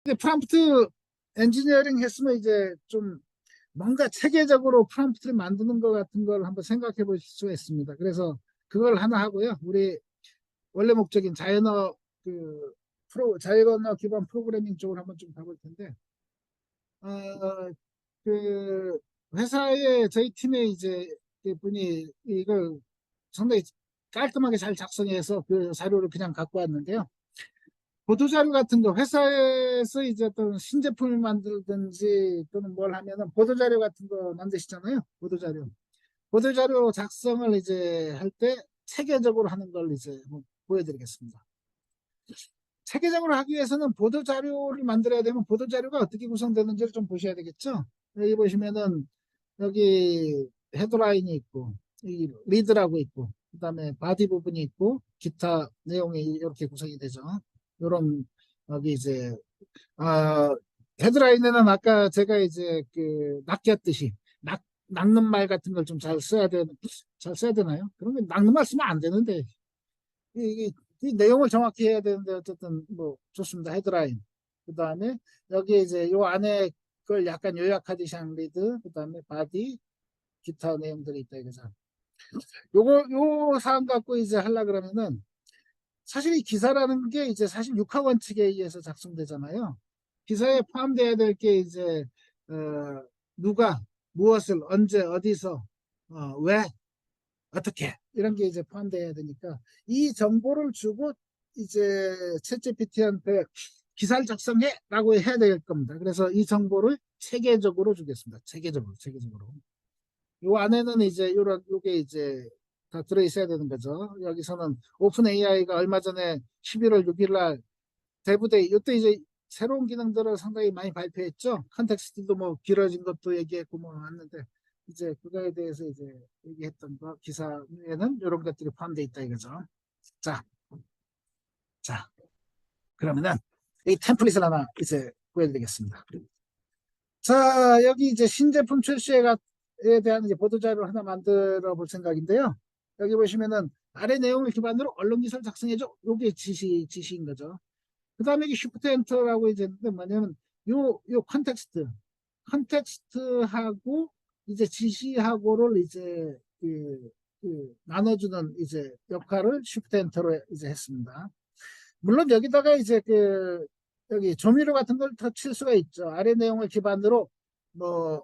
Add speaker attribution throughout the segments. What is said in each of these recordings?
Speaker 1: 근데 프롬프트 엔지니어링 했으면 이제 좀 뭔가 체계적으로 프롬프트를 만드는 것 같은 걸 한번 생각해 볼 수가 있습니다. 그래서 그걸 하나 하고요. 우리 원래 목적인 자연어 자연어 기반 프로그래밍 쪽으로 한번 좀 가볼 텐데, 어, 그 회사에 저희 팀에 이제 그 분이 이걸 상당히 깔끔하게 잘 작성해서 그 자료를 그냥 갖고 왔는데요. 보도자료 같은 거 회사에서 이제 어떤 신제품을 만들든지 또는 뭘 하면은 보도자료 같은 거 만드시잖아요. 보도자료 작성을 이제 할 때 체계적으로 하는 걸 이제 한번 보여드리겠습니다. 체계적으로 하기 위해서는 보도자료를 만들어야 되면 보도자료가 어떻게 구성되는지를 좀 보셔야 되겠죠. 여기 보시면은 여기 헤드라인이 있고 이 리드라고 있고 그다음에 바디 부분이 있고 기타 내용이 이렇게 구성이 되죠. 요런 여기 이제 아 헤드라인에는 아까 제가 이제 그 낚였듯이 낚는 말 같은 걸 좀 잘 써야 되나요? 그런 게 낚는 말 쓰면 안 되는데 이, 이 내용을 정확히 해야 되는데 어쨌든 뭐 좋습니다. 헤드라인. 그다음에 여기 이제 요 안에 그걸 약간 요약하듯이 한 리드, 그다음에 바디, 기타 내용들이 있다 이거죠. 요 사항 갖고 이제 하려 그러면은 사실 이 기사라는 게 이제 사실 육하 원칙에 의해서 작성되잖아요. 기사에 포함돼야 될 게 이제 누가 무엇을 언제 어디서 왜 어떻게 이런 게 이제 포함돼야 되니까 이 정보를 주고 이제 챗GPT한테 기사를 작성해라고 해야 될 겁니다. 그래서 이 정보를 체계적으로 주겠습니다. 체계적으로. 요 안에는 이제 요게 이제 다 들어 있어야 되는 거죠. 여기서는 오픈 AI가 얼마 전에 11월 6일 날 대부데이 이때 이제 새로운 기능들을 상당히 많이 발표했죠. 컨텍스트도 뭐 길어진 것도 얘기했고 뭐 왔는데 이제 그거에 대해서 이제 얘기했던 거 기사에는 이런 것들이 포함되어 있다 이거죠. 자, 자 그러면은 이 템플릿을 하나 이제 보여드리겠습니다. 자, 여기 이제 신제품 출시에 대한 이제 보도자료 하나 만들어 볼 생각인데요. 여기 보시면은 아래 내용을 기반으로 언론 기사를 작성해줘. 요게 지시인 거죠. 그 다음에 이게 쉬프트 엔터라고 이제 있는데 뭐냐면 요 컨텍스트하고 이제 지시하고를 이제 나눠주는 이제 역할을 쉬프트 엔터로 이제 했습니다. 물론 여기다가 이제 여기 조미료 같은 걸 더 칠 수가 있죠. 아래 내용을 기반으로 뭐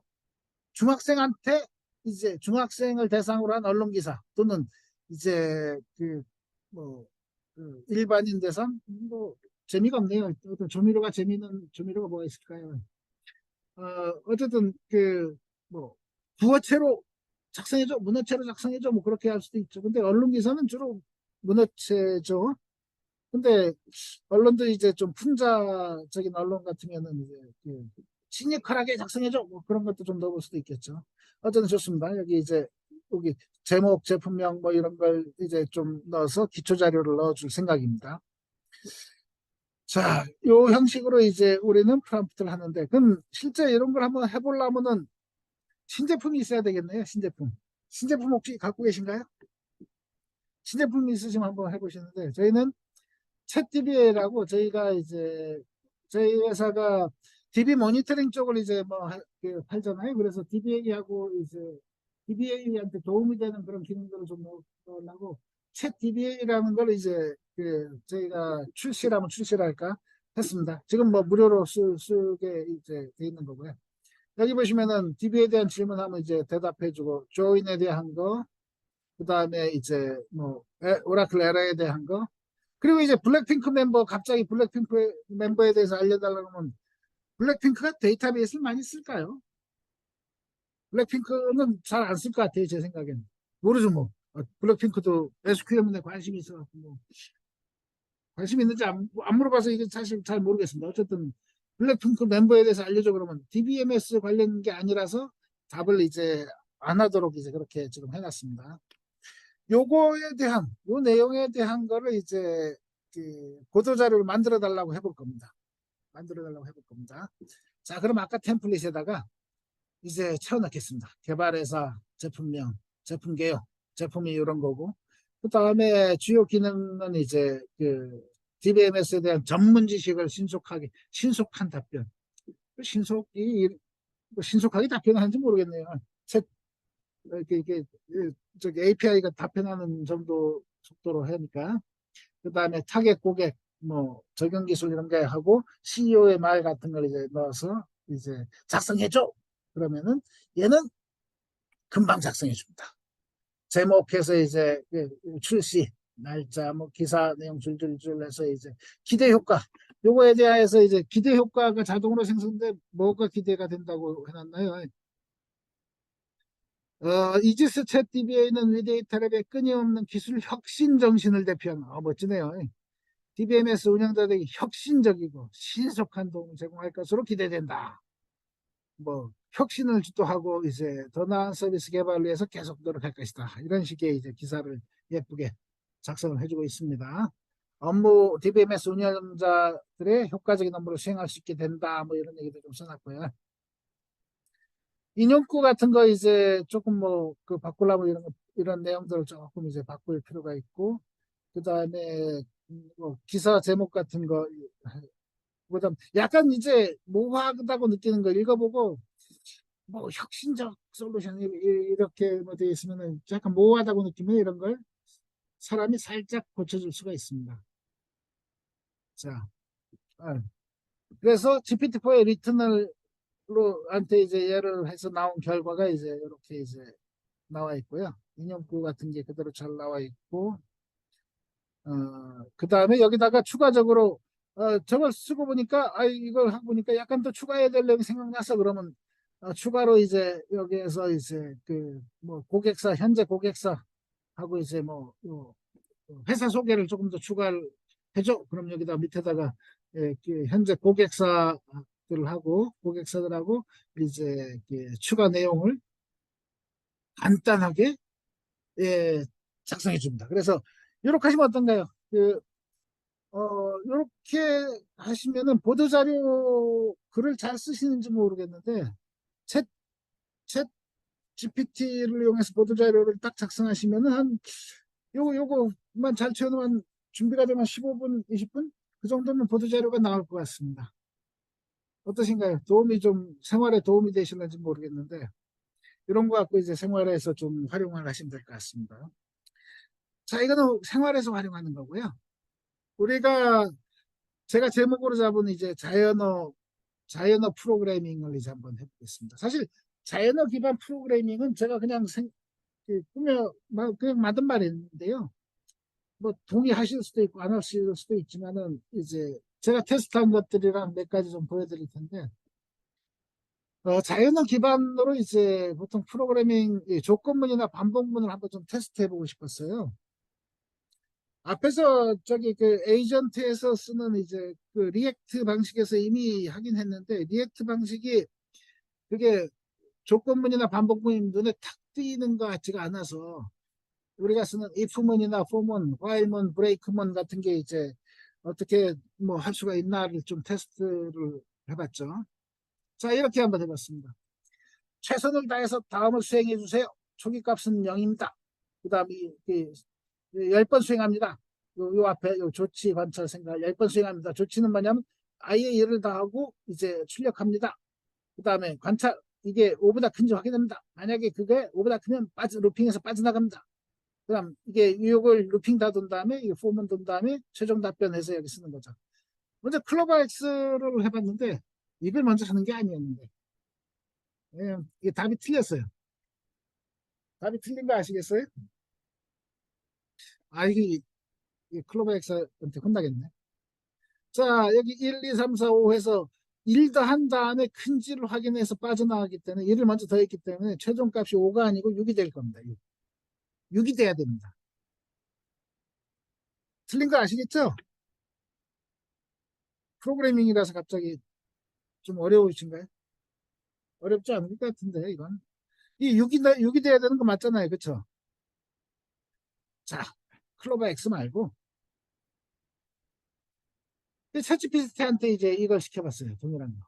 Speaker 1: 중학생한테 이제 중학생을 대상으로 한 언론 기사 또는 이제 뭐 일반인 대상 뭐 재미가 없네요. 어떤 조미료가 재미있는 조미료가 뭐가 있을까요? 어쨌든 뭐 부어체로 작성해줘, 문어체로 작성해줘, 뭐 그렇게 할 수도 있죠. 근데 언론 기사는 주로 문어체죠. 근데 언론도 이제 좀 풍자적인 언론 같으면은 이제 시니컬하게 작성해줘 뭐 그런 것도 좀 넣어볼 수도 있겠죠. 어쨌든 좋습니다. 여기 제목, 제품명 뭐 이런 걸 이제 좀 넣어서 기초 자료를 넣어줄 생각입니다. 자, 요 형식으로 이제 우리는 프롬프트를 하는데, 그럼 실제 이런 걸 한번 해보려면은 신제품이 있어야 되겠네요. 신제품 혹시 갖고 계신가요? 신제품이 있으시면 한번 해보시는데, 저희는 챗DBA라고 저희가 이제 저희 회사가 DB 모니터링 쪽을 이제 뭐 팔잖아요. 그래서 DBA하고 이제 DBA한테 도움이 되는 그런 기능들을 좀 넣으려고 챗 DBA라는 걸 이제 저희가 출시랄까 했습니다. 지금 뭐 무료로 쓰게 이제 돼 있는 거고요. 여기 보시면은 DBA에 대한 질문하면 이제 대답해주고 조인에 대한 거, 그 다음에 이제 뭐 오라클 에러에 대한 거, 그리고 이제 블랙핑크 멤버 갑자기 블랙핑크 멤버에 대해서 알려달라고 하면 블랙핑크가 데이터베이스를 많이 쓸까요? 블랙핑크는 잘 안 쓸 것 같아요. 제 생각에는. 모르죠 뭐. 블랙핑크도 SQL에 관심이 있어 뭐 관심 있는지 안 물어봐서 이게 사실 잘 모르겠습니다. 어쨌든 블랙핑크 멤버에 대해서 알려줘 그러면 DBMS 관련 게 아니라서 답을 이제 안 하도록 이제 그렇게 지금 해놨습니다. 요 내용에 대한 거를 이제 보도자료를 만들어 달라고 해볼 겁니다. 자, 그럼 아까 템플릿에다가 이제 채워넣겠습니다. 개발회사, 제품명, 제품 개요, 제품이 이런 거고. 그 다음에 주요 기능은 이제 DBMS에 대한 전문 지식을 신속한 답변. 신속이, 뭐 신속하게 답변하는지 모르겠네요. 저기 API가 답변하는 정도 속도로 하니까. 그 다음에 타겟 고객, 뭐, 적용 기술 이런 게 하고, CEO의 말 같은 걸 이제 넣어서 이제 작성해줘. 그러면은 얘는 금방 작성해 줍니다. 제목해서 이제 출시, 날짜, 뭐, 기사 내용 줄줄줄 해서 이제 기대 효과. 요거에 대해서 이제 기대 효과가 자동으로 생성돼 뭐가 기대가 된다고 해놨나요? 이지스 챗 DBA는 위데이터 랩의 끊임없는 기술 혁신 정신을 대표하는, 멋지네요. DBMS 운영자들이 혁신적이고 신속한 도움을 제공할 것으로 기대된다. 뭐 혁신을 주도하고 이제 더 나은 서비스 개발을 위해서 계속 노력할 것이다. 이런 식의 이제 기사를 예쁘게 작성을 해주고 있습니다. 업무 DBMS 운영자들의 효과적인 업무를 수행할 수 있게 된다. 뭐 이런 얘기도 좀 써놨고요. 인용구 같은 거 이제 조금 뭐 그 바꾸려면 이런 내용들을 조금 이제 바꿀 필요가 있고, 그 다음에 뭐 기사 제목 같은 거, 그다음 약간 이제 모호하다고 느끼는 걸 읽어보고 뭐 혁신적 솔루션 이렇게 뭐 되어 있으면은 약간 모호하다고 느끼면 이런 걸 사람이 살짝 고쳐줄 수가 있습니다. 자, 그래서 GPT-4의 리터널로 한테 이제 예를 해서 나온 결과가 이제 이렇게 이제 나와 있고요. 인용구 같은 게 그대로 잘 나와 있고, 그 다음에 여기다가 추가적으로 저걸 쓰고 보니까 이걸 하고 보니까 약간 더 추가해야 될 내용이 생각나서 그러면 추가로 이제 여기에서 이제 그 뭐 고객사 현재 고객사하고 이제 뭐 회사 소개를 조금 더 추가를 해줘. 그럼 여기다 밑에다가 그 현재 고객사들하고 고객사들하고 이제 추가 내용을 간단하게 작성해 줍니다. 그래서 이렇게 하시면 어떤가요? 이렇게 하시면은 보도자료 글을 잘 쓰시는지 모르겠는데, 챗, 챗 GPT를 이용해서 보도자료를 딱 작성하시면은 요거만 잘 채워놓으면 준비가 되면 15분, 20분? 그 정도면 보도자료가 나올 것 같습니다. 어떠신가요? 생활에 도움이 되시는지 모르겠는데, 이런 거 갖고 이제 생활에서 좀 활용을 하시면 될 것 같습니다. 자, 이거는 생활에서 활용하는 거고요. 제가 제목으로 잡은 이제 자연어 프로그래밍을 이제 한번 해보겠습니다. 사실 자연어 기반 프로그래밍은 제가 그냥 그냥 만든 말인데요. 뭐 동의하실 수도 있고 안 하실 수도 있지만은 이제 제가 테스트한 것들이랑 몇 가지 좀 보여드릴 텐데, 자연어 기반으로 이제 보통 프로그래밍 조건문이나 반복문을 한번 좀 테스트해보고 싶었어요. 앞에서 저기 그 에이전트에서 쓰는 이제 그 리액트 방식에서 이미 하긴 했는데, 리액트 방식이 그게 조건문이나 반복문이 눈에 탁 띄는 것 같지가 않아서 우리가 쓰는 if문이나 for문, while문, break문 같은 게 이제 어떻게 뭐 할 수가 있나를 좀 테스트를 해봤죠. 자, 이렇게 한번 해봤습니다. 최선을 다해서 다음을 수행해 주세요. 초기 값은 0입니다. 그 다음에 10번 수행합니다. 요 앞에 조치 관찰 생각 10번 수행합니다. 조치는 뭐냐면 아예 일을 다 하고 이제 출력합니다. 그 다음에 관찰, 이게 5보다 큰지 확인합니다. 만약에 그게 5보다 크면 루핑에서 빠져나갑니다. 그럼 이게 이걸 루핑 다 돈 다음에 이게 포문 돈 다음에 최종 답변해서 여기 쓰는 거죠. 먼저 클로버 X를 해봤는데 이걸 먼저 하는 게 아니었는데, 이게 답이 틀렸어요. 답이 틀린 거 아시겠어요? 이게 클로버 X한테 혼나겠네. 자, 여기 1, 2, 3, 4, 5 해서 1 더한 다음에 큰지를 확인해서 빠져나가기 때문에 1을 먼저 더했기 때문에 최종값이 5가 아니고 6이 될 겁니다. 6이 돼야 됩니다. 틀린 거 아시겠죠? 프로그래밍이라서 갑자기 좀 어려우신가요? 어렵지 않을 것 같은데 이건. 이 6이 돼야 되는 거 맞잖아요. 그쵸? 자, 클로버 X 말고 챗GPT한테 이제 이걸 시켜봤어요. 동일한 거.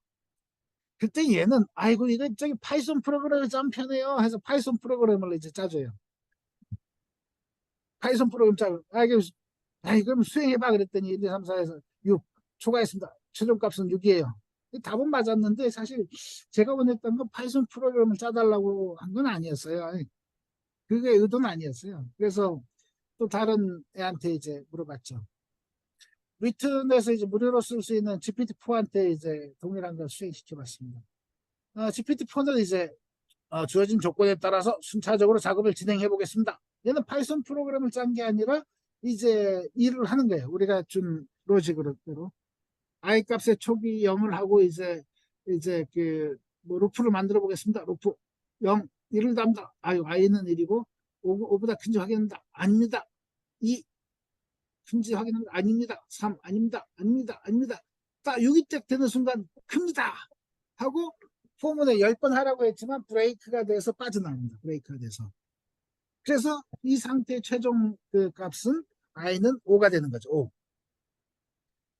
Speaker 1: 그때 얘는 아이고 이거 저기 파이썬 프로그램을 좀 편해요 해서 파이썬 프로그램을 이제 짜줘요. 파이썬 프로그램 짜고 이게 아이, 그럼 수행해봐. 그랬더니 1, 2, 3, 4에서 6 초과했습니다. 최종값은 6이에요. 답은 맞았는데 사실 제가 원했던 건 파이썬 프로그램을 짜달라고 한 건 아니었어요. 그게 의도는 아니었어요. 그래서 또 다른 애한테 이제 물어봤죠. 리튼에서 이제 무료로 쓸 수 있는 GPT-4한테 이제 동일한 걸 수행시켜 봤습니다. GPT-4는 이제 주어진 조건에 따라서 순차적으로 작업을 진행해 보겠습니다. 얘는 파이썬 프로그램을 짠 게 아니라 이제 일을 하는 거예요. 우리가 준 로직으로. i 값의 초기 0을 하고 이제 그 뭐 루프를 만들어 보겠습니다. 루프 0, 1을 담다. 아유, i는 1이고 5보다 큰지 확인합니다. 아닙니다. 2 큰지 확인합니다. 아닙니다. 3 아닙니다. 아닙니다. 아닙니다. 딱 6이 딱 되는 순간 큽니다. 하고 포문에 10번 하라고 했지만 브레이크가 돼서 빠져나옵니다. 브레이크가 돼서. 그래서 이 상태의 최종 그 값은 i는 5가 되는 거죠. 5.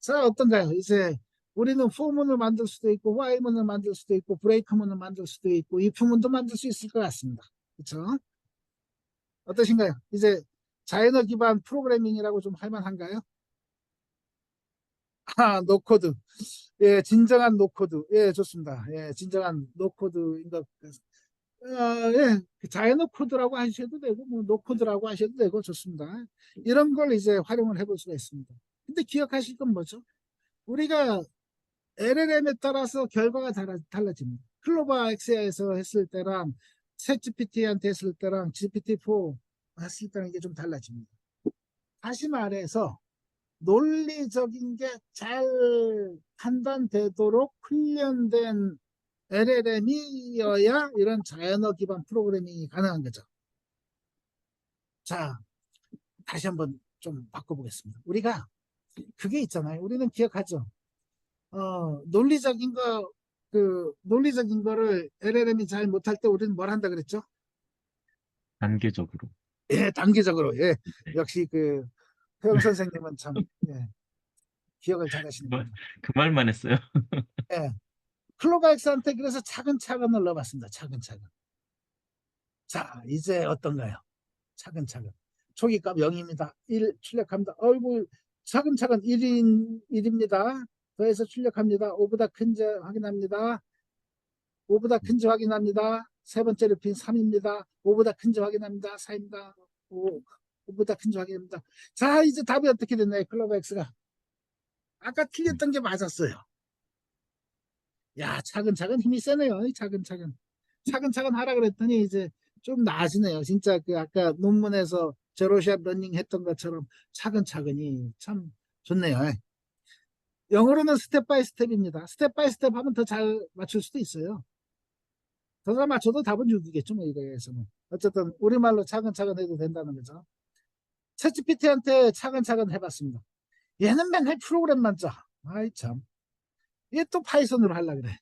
Speaker 1: 자, 어떤가요? 이제 우리는 포문을 만들 수도 있고 while문을 만들 수도 있고 브레이크문을 만들 수도 있고 if문도 만들 수 있을 것 같습니다. 그렇죠? 어떠신가요? 이제 자연어 기반 프로그래밍이라고 좀 할만한가요? 노코드. 예, 진정한 노코드. 예, 좋습니다. 예, 진정한 노코드인 것 같습니다. 예, 자연어 코드라고 하셔도 되고, 뭐, 노코드라고 하셔도 되고, 좋습니다. 이런 걸 이제 활용을 해볼 수가 있습니다. 근데 기억하실 건 뭐죠? 우리가 LLM에 따라서 결과가 달라집니다. 클로바 X에서 했을 때랑, 챗GPT한테 했을 때랑, GPT-4 했을 때랑 이게 좀 달라집니다. 다시 말해서, 논리적인 게 잘 판단되도록 훈련된 LLM이어야 이런 자연어 기반 프로그래밍이 가능한 거죠. 자, 다시 한번 좀 바꿔보겠습니다. 우리가 그게 있잖아요. 우리는 기억하죠. 논리적인 거, 논리적인 거를 LLM이 잘 못할 때 우리는 뭘 한다 그랬죠?
Speaker 2: 단계적으로.
Speaker 1: 예, 단계적으로. 예,
Speaker 2: 네.
Speaker 1: 역시 그 허영 선생님은 참, 예, 기억을 잘
Speaker 2: 그 말-
Speaker 1: 하시는군요.
Speaker 2: 그 말만 했어요.
Speaker 1: 예, 클로바엑스한테 그래서 차근차근을 넣어봤습니다. 차근차근. 자, 이제 어떤가요? 차근차근. 초기값 0입니다. 1 출력합니다. 어이구, 차근차근 1입니다. 더해서 출력합니다. 5보다 큰지 확인합니다. 5보다 큰지 확인합니다. 세 번째 루핀 3입니다. 5보다 큰지 확인합니다. 4입니다. 5보다 큰지 확인합니다. 자, 이제 답이 어떻게 됐나요? 클로버 X가. 아까 틀렸던 게 맞았어요. 야, 차근차근 힘이 세네요. 차근차근. 차근차근 하라 그랬더니 이제 좀 나아지네요. 진짜 그 아까 논문에서 제로샷 러닝 했던 것처럼 차근차근이 참 좋네요. 영어로는 스텝 바이 스텝입니다. 스텝 바이 스텝 하면 더 잘 맞출 수도 있어요. 더 잘 맞춰도 답은 6이겠죠, 뭐 이거에서는. 어쨌든 우리말로 차근차근 해도 된다는 거죠. 챗GPT한테 차근차근 해봤습니다. 얘는 맨날 프로그램만 짜. 아이 참. 얘 또 파이썬으로 하려 그래.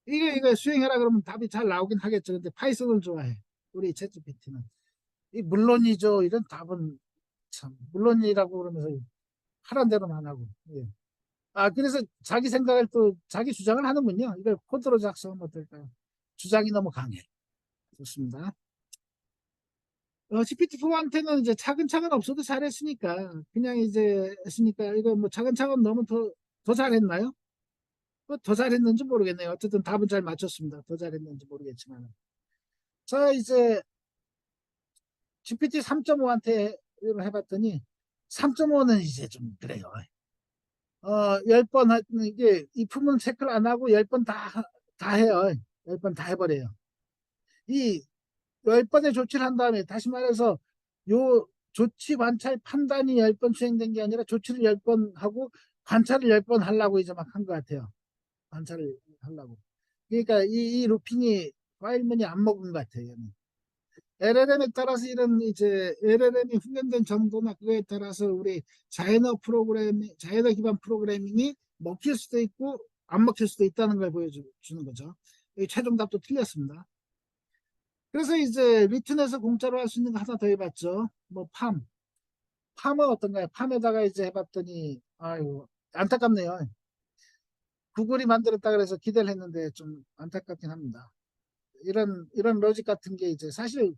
Speaker 1: 이거 수행해라 그러면 답이 잘 나오긴 하겠죠. 근데 파이썬을 좋아해. 우리 챗GPT는. 물론이죠. 이런 답은 참 물론이라고 그러면서 하란 대로는 안 하고. 예. 그래서 자기 생각을 또 자기 주장을 하는군요. 이걸 코드로 작성하면 어떨까요? 주장이 너무 강해. 좋습니다. GPT-4한테는 이제 차근차근 없어도 잘했으니까 그냥 이제 했으니까 이거 뭐 차근차근 너무 더 잘했나요? 더 잘했는지 모르겠네요. 어쨌든 답은 잘 맞췄습니다. 더 잘했는지 모르겠지만. 자, 이제 GPT 3.5한테 해봤더니 3.5는 이제 좀 그래요. 10번 이게 이 품은 체크를 안 하고 10번 다 해요. 10번 다 해버려요. 이 10번의 조치를 한 다음에 다시 말해서 요 조치 관찰 판단이 10번 수행된 게 아니라 조치를 10번 하고 관찰을 10번 하려고 이제 막 한 것 같아요. 관찰을 하려고. 그러니까 이 루핀이 파일문이 안 먹은 것 같아요. 얘는. LLM에 따라서 이런 이제 LLM이 훈련된 정도나 그거에 따라서 우리 자연어 기반 프로그래밍이 먹힐 수도 있고 안 먹힐 수도 있다는 걸 보여주는 거죠. 최종 답도 틀렸습니다. 그래서 이제 리튼에서 공짜로 할 수 있는 거 하나 더 해봤죠. 뭐 팜은 어떤가요? 팜에다가 이제 해봤더니 아유 안타깝네요. 구글이 만들었다 그래서 기대를 했는데 좀 안타깝긴 합니다. 이런 로직 같은 게 이제 사실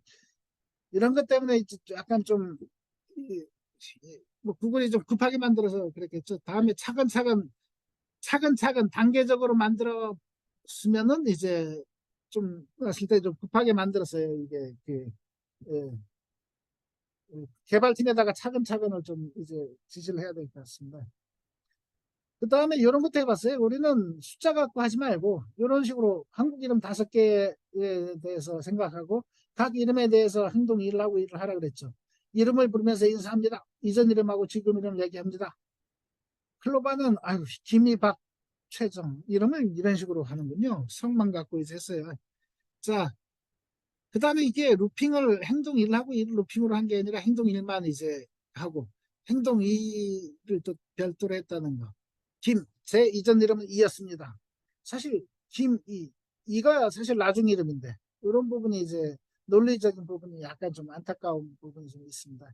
Speaker 1: 이런 것 때문에 이제 약간 좀 뭐 구글이 좀 급하게 만들어서 그랬겠죠. 다음에 차근차근 단계적으로 만들었으면은 이제 좀 했을 때 좀 급하게 만들었어요. 이게 예, 개발팀에다가 차근차근을 좀 이제 지시를 해야 될 것 같습니다. 그 다음에 이런 것도 해봤어요. 우리는 숫자 갖고 하지 말고 이런 식으로 한국 이름 5개에 대해서 생각하고 각 이름에 대해서 행동 일을 하고 일을 하라 그랬죠. 이름을 부르면서 인사합니다. 이전 이름하고 지금 이름 얘기합니다. 클로바는 아유 김이 박 최정 이름을 이런 식으로 하는군요. 성만 갖고 이제 했어요. 자, 그 다음에 이게 루핑을 행동 1을 하고 일 루핑으로 한 게 아니라 행동 1만 이제 하고 행동 2를 또 별도로 했다는 거. 제 이전 이름은 이였습니다. 사실 이가 사실 나중 이름인데 이런 부분이 이제 논리적인 부분이 약간 좀 안타까운 부분이 좀 있습니다.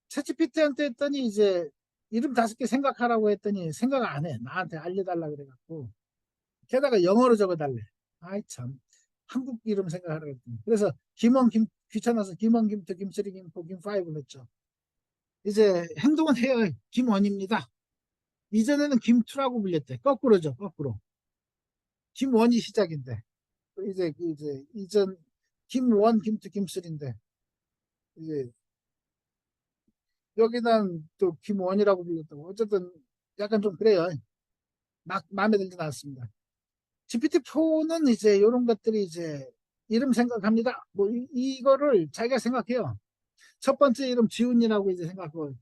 Speaker 1: 챗GPT한테 했더니 이제 이름 5개 생각하라고 했더니 생각 안 해. 나한테 알려달라 그래갖고 게다가 영어로 적어달래. 아이 참 한국 이름 생각하라고 했더니 그래서 귀찮아서 김원 김투 김쓰리 김포 김파이브를 했죠. 이제 행동은 해요. 김원입니다. 이전에는 김투라고 불렸대. 거꾸로죠. 거꾸로. 김원이 시작인데 이제 이전 김원 김투 김쓰리인데 이제 여기는 또 김원이라고 불렸다고. 어쨌든 약간 좀 그래요. 막 마음에 들지 않았습니다. GPT-4는 이제 이런 것들이 이제 이름 생각합니다. 뭐 이거를 자기가 생각해요. 첫 번째 이름 지훈이라고 이제 생각하고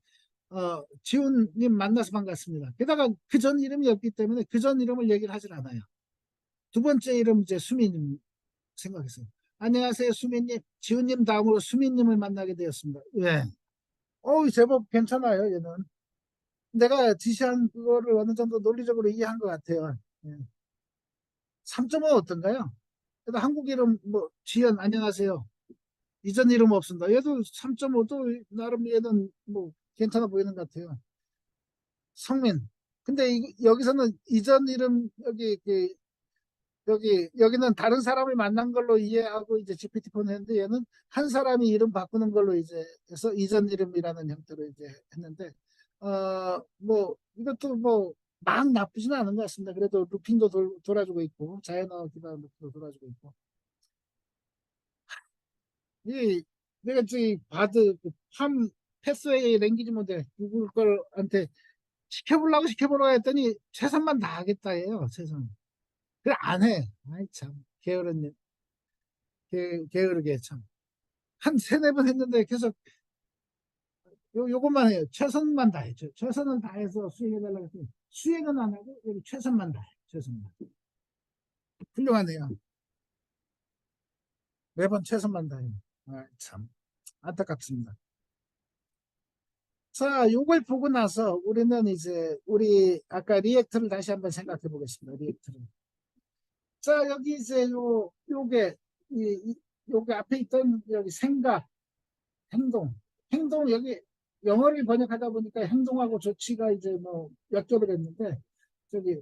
Speaker 1: 지훈님 만나서 반갑습니다. 게다가 그 전 이름이 없기 때문에 그 전 이름을 얘기를 하질 않아요. 두 번째 이름 이제 수민님 생각했어요. 안녕하세요 수민님. 지훈님 다음으로 수민님을 만나게 되었습니다. 예. 제법 괜찮아요 얘는. 내가 지시한 그거를 어느 정도 논리적으로 이해한 것 같아요. 예. 3.5 어떤가요? 그래도 한국 이름 뭐 지연 안녕하세요. 이전 이름 없습니다. 얘도 3.5도 나름 얘는 뭐 괜찮아 보이는 것 같아요. 성민. 근데 여기서는 이전 이름 여기는 다른 사람을 만난 걸로 이해하고 이제 GPT-4는 했는데 얘는 한 사람이 이름 바꾸는 걸로 이제 해서 이전 이름이라는 형태로 이제 했는데 뭐 이것도 뭐 막 나쁘지는 않은 것 같습니다. 그래도 루핑도 돌아주고 있고 자연어 기반 루핑도 돌아주고 있고 이 내가 저기 바드 팜 패스웨이 랭귀지 모델 구글 걸한테 시켜보라고 했더니 최선만 다하겠다 해요. 최선. 그래 안 해. 아이 참 게으른 게으르게 참. 한 세네 번 했는데 계속 요것만 해요. 최선만 다해. 최선을 다해서 수행해달라고 했더니 수행은 안 하고 여기 최선만 다해. 최선만. 훌륭하네요. 매번 최선만 다해. 아, 참 안타깝습니다. 자, 요걸 보고 나서 우리는 이제 우리 아까 리액트를 다시 한번 생각해 보겠습니다. 리액트를. 자, 여기 이제 요게 앞에 있던 여기 생각, 행동. 행동 여기 영어를 번역하다 보니까 행동하고 조치가 이제 뭐 엮여버렸 했는데 여기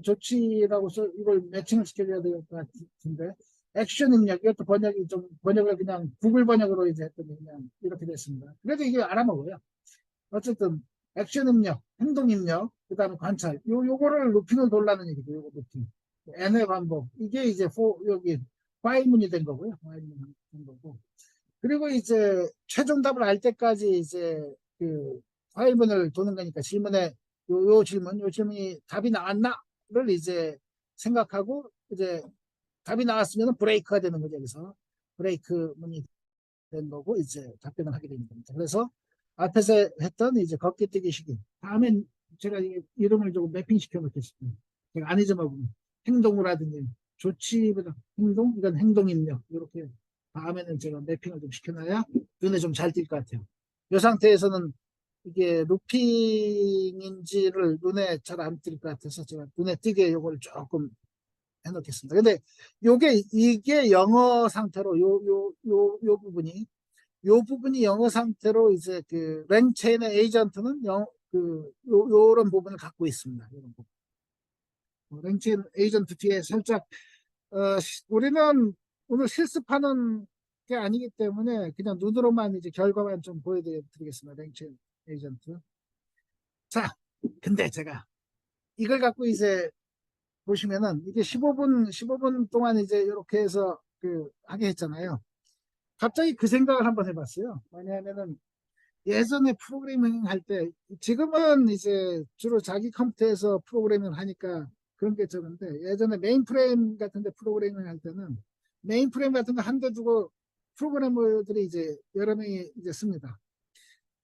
Speaker 1: 조치라고 써 이걸 매칭을 시켜줘야 될 것 같은데 액션 입력 이것도 번역을 그냥 구글 번역으로 이제 했더니 그냥 이렇게 됐습니다. 그래도 이게 알아먹어요. 어쨌든 액션 입력, 행동 입력, 그다음에 관찰. 요거를 루핑을 돌라는 얘기죠. 요거 루핑. n의 반복. 이게 이제 여기 파일문이 된 거고요. 파일문이 된 거고. 그리고 이제 최종답을 알 때까지 이제 그 파일문을 도는 거니까 요 질문이 답이 나왔나를 이제 생각하고 이제 답이 나왔으면 브레이크가 되는 거죠. 여기서 브레이크 문이 된 거고 이제 답변을 하게 되는 겁니다. 그래서 앞에서 했던 이제 걷기 뛰기 시기 다음엔 제가 이름을 조금 매핑 시켜 놓겠습니다. 제가 안 잊어먹으면 행동을 하든지 조치보다 행동 이건 행동 입력 이렇게 다음에는 제가 매핑을 좀 시켜놔야 눈에 좀 잘 띌 것 같아요. 이 상태에서는 이게 루핑인지를 눈에 잘 안 띌 것 같아서 제가 눈에 띄게 이걸 조금 해놓겠습니다. 근데 이게 영어 상태로 요 부분이 영어 상태로 이제 그 랭체인의 에이전트는 요런 부분을 갖고 있습니다. 이런 부분. 랭체인 에이전트 뒤에 살짝 우리는 오늘 실습하는 게 아니기 때문에 그냥 눈으로만 이제 결과만 좀 보여드리겠습니다. 랭체인 에이전트. 자, 근데 제가 이걸 갖고 이제 보시면은 이게 15분 동안 이제 이렇게 해서 하게 했잖아요. 갑자기 그 생각을 한번 해봤어요. 뭐냐면은 예전에 프로그래밍 할 때, 지금은 이제 주로 자기 컴퓨터에서 프로그래밍을 하니까 그런 게 적은데, 예전에 메인프레임 같은 데 프로그래밍 할 때는 메인프레임 같은 거 한 대 두고 프로그래머들이 이제 여러 명이 이제 씁니다.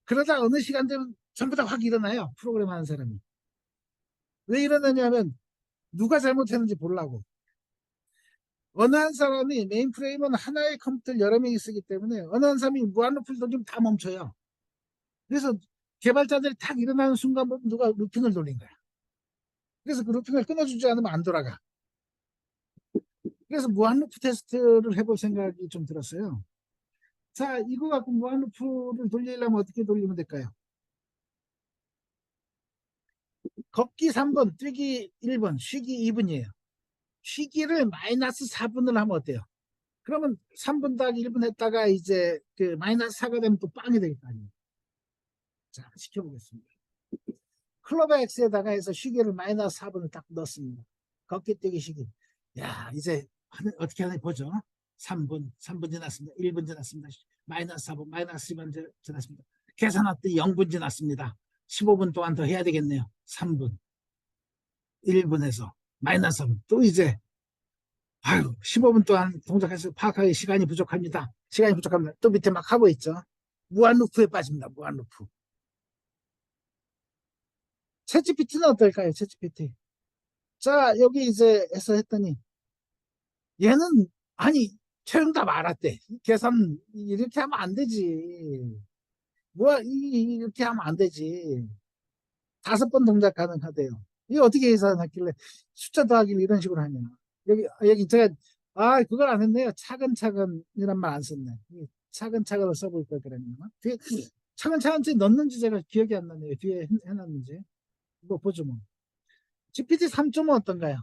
Speaker 1: 그러다 어느 시간 되면 전부 다 확 일어나요. 프로그램 하는 사람이. 왜 일어나냐면 누가 잘못했는지 보려고. 어느 한 사람이 메인프레임은 하나의 컴퓨터를 여러 명이 쓰기 때문에 어느 한 사람이 무한루프를 돌리면 다 멈춰요. 그래서 개발자들이 탁 일어나는 순간 보면 누가 루핑을 돌린 거야. 그래서 그 루핑을 끊어주지 않으면 안 돌아가. 그래서 무한루프 테스트를 해볼 생각이 좀 들었어요. 자, 이거 갖고 무한루프를 돌리려면 어떻게 돌리면 될까요? 걷기 3분, 뛰기 1분, 쉬기 2분이에요. 쉬기를 마이너스 4분을 하면 어때요? 그러면 3분 더하기 1분 했다가 이제 그 마이너스 4가 되면 또 빵이 되겠다. 자, 시켜보겠습니다. 클로버 X에다가 해서 시계를 마이너스 4분을 딱 넣었습니다. 걷기 뛰기 시계. 야, 이제 어떻게 하나 보죠. 3분 지났습니다. 1분 지났습니다. 마이너스 4분, 마이너스 2분 지났습니다. 계산했더니 0분 지났습니다. 15분 동안 더 해야 되겠네요. 3분, 1분에서 마이너스 4분. 또 이제, 아유, 15분 동안 동작해서 파악하기 시간이 부족합니다. 시간이 부족합니다. 또 밑에 막 하고 있죠. 무한 루프에 빠집니다. 무한 루프. 챗GPT는 어떨까요? 챗GPT. 자, 여기 이제 해서 했더니 얘는 아니 최응답 알았대. 계산 이렇게 하면 안 되지. 뭐 이렇게 하면 안 되지. 5번 동작 가능하대요. 이게 어떻게 계산했길래 숫자 더하기를 이런 식으로 하냐. 여기 제가 그걸 안 했네요. 차근차근이란 말 안 썼네. 차근차근을 써볼 걸 그랬나? 뒤에 차근차근 넣는지 제가 기억이 안 나네요. 뒤에 해놨는지. 뭐 보죠 뭐. GPT 3.5 어떤가요?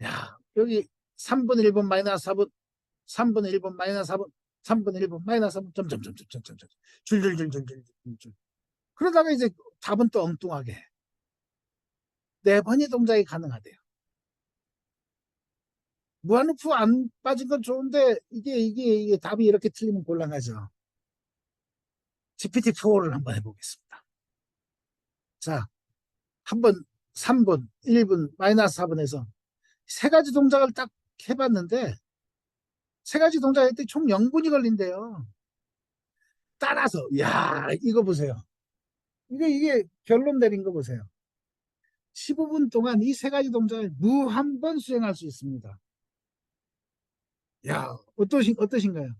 Speaker 1: 야, 여기 3분 1분 마이너스 4분, 3분 1분 마이너스 4분, 3분 1분 마이너스 4분, 점점점점점점 줄줄줄줄줄줄. 그러다가 이제 답은 또 엉뚱하게 4번의 동작이 가능하대요. 무한루프 안 빠진 건 좋은데 이게 답이 이렇게 틀리면 곤란하죠. GPT-4를 한번 해보겠습니다. 자, 한번 3분, 1분, 마이너스 4분에서 세 가지 동작을 딱 해봤는데 세 가지 동작 할때 총 0분이 걸린대요. 따라서 야 이거 보세요. 이게 결론 내린 거 보세요. 15분 동안 이 세 가지 동작을 무한번 수행할 수 있습니다. 야 어떠신가요?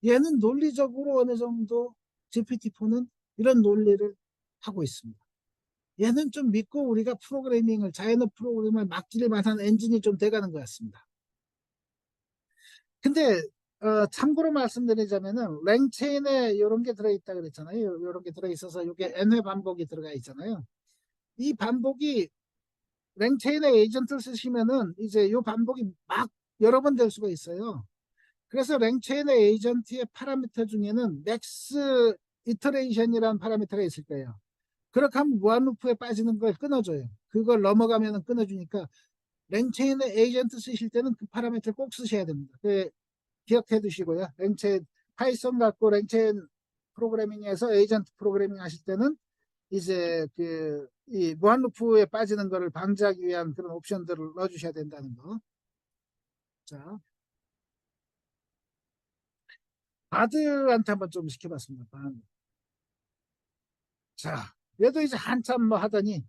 Speaker 1: 얘는 논리적으로 어느 정도 GPT-4는 이런 논리를 하고 있습니다. 얘는 좀 믿고 우리가 프로그래밍을 자연어 프로그램을 맡길 만한 엔진이 좀 돼가는 것 같습니다. 근데 참고로 말씀드리자면은 랭체인에 이런 게 들어있다 그랬잖아요. 이런 게 들어있어서 이게 n회 반복이 들어가 있잖아요. 이 반복이 랭체인의 에이전트를 쓰시면은 이제 이 반복이 막 여러 번 될 수가 있어요. 그래서 랭체인의 에이전트의 파라미터 중에는 맥스 이터레이션이라는 파라미터가 있을 거예요. 그렇게 하면 무한루프에 빠지는 걸 끊어줘요. 그걸 넘어가면 끊어주니까 랭체인의 에이전트 쓰실 때는 그 파라미터를 꼭 쓰셔야 됩니다. 기억해 두시고요. 랭체인 파이썬 갖고 랭체인 프로그래밍에서 에이전트 프로그래밍 하실 때는 이제 이 무한루프에 빠지는 것을 방지하기 위한 그런 옵션들을 넣어주셔야 된다는 거. 자, 바드한테 한번 좀 시켜봤습니다. 바드. 자, 얘도 이제 한참 뭐 하더니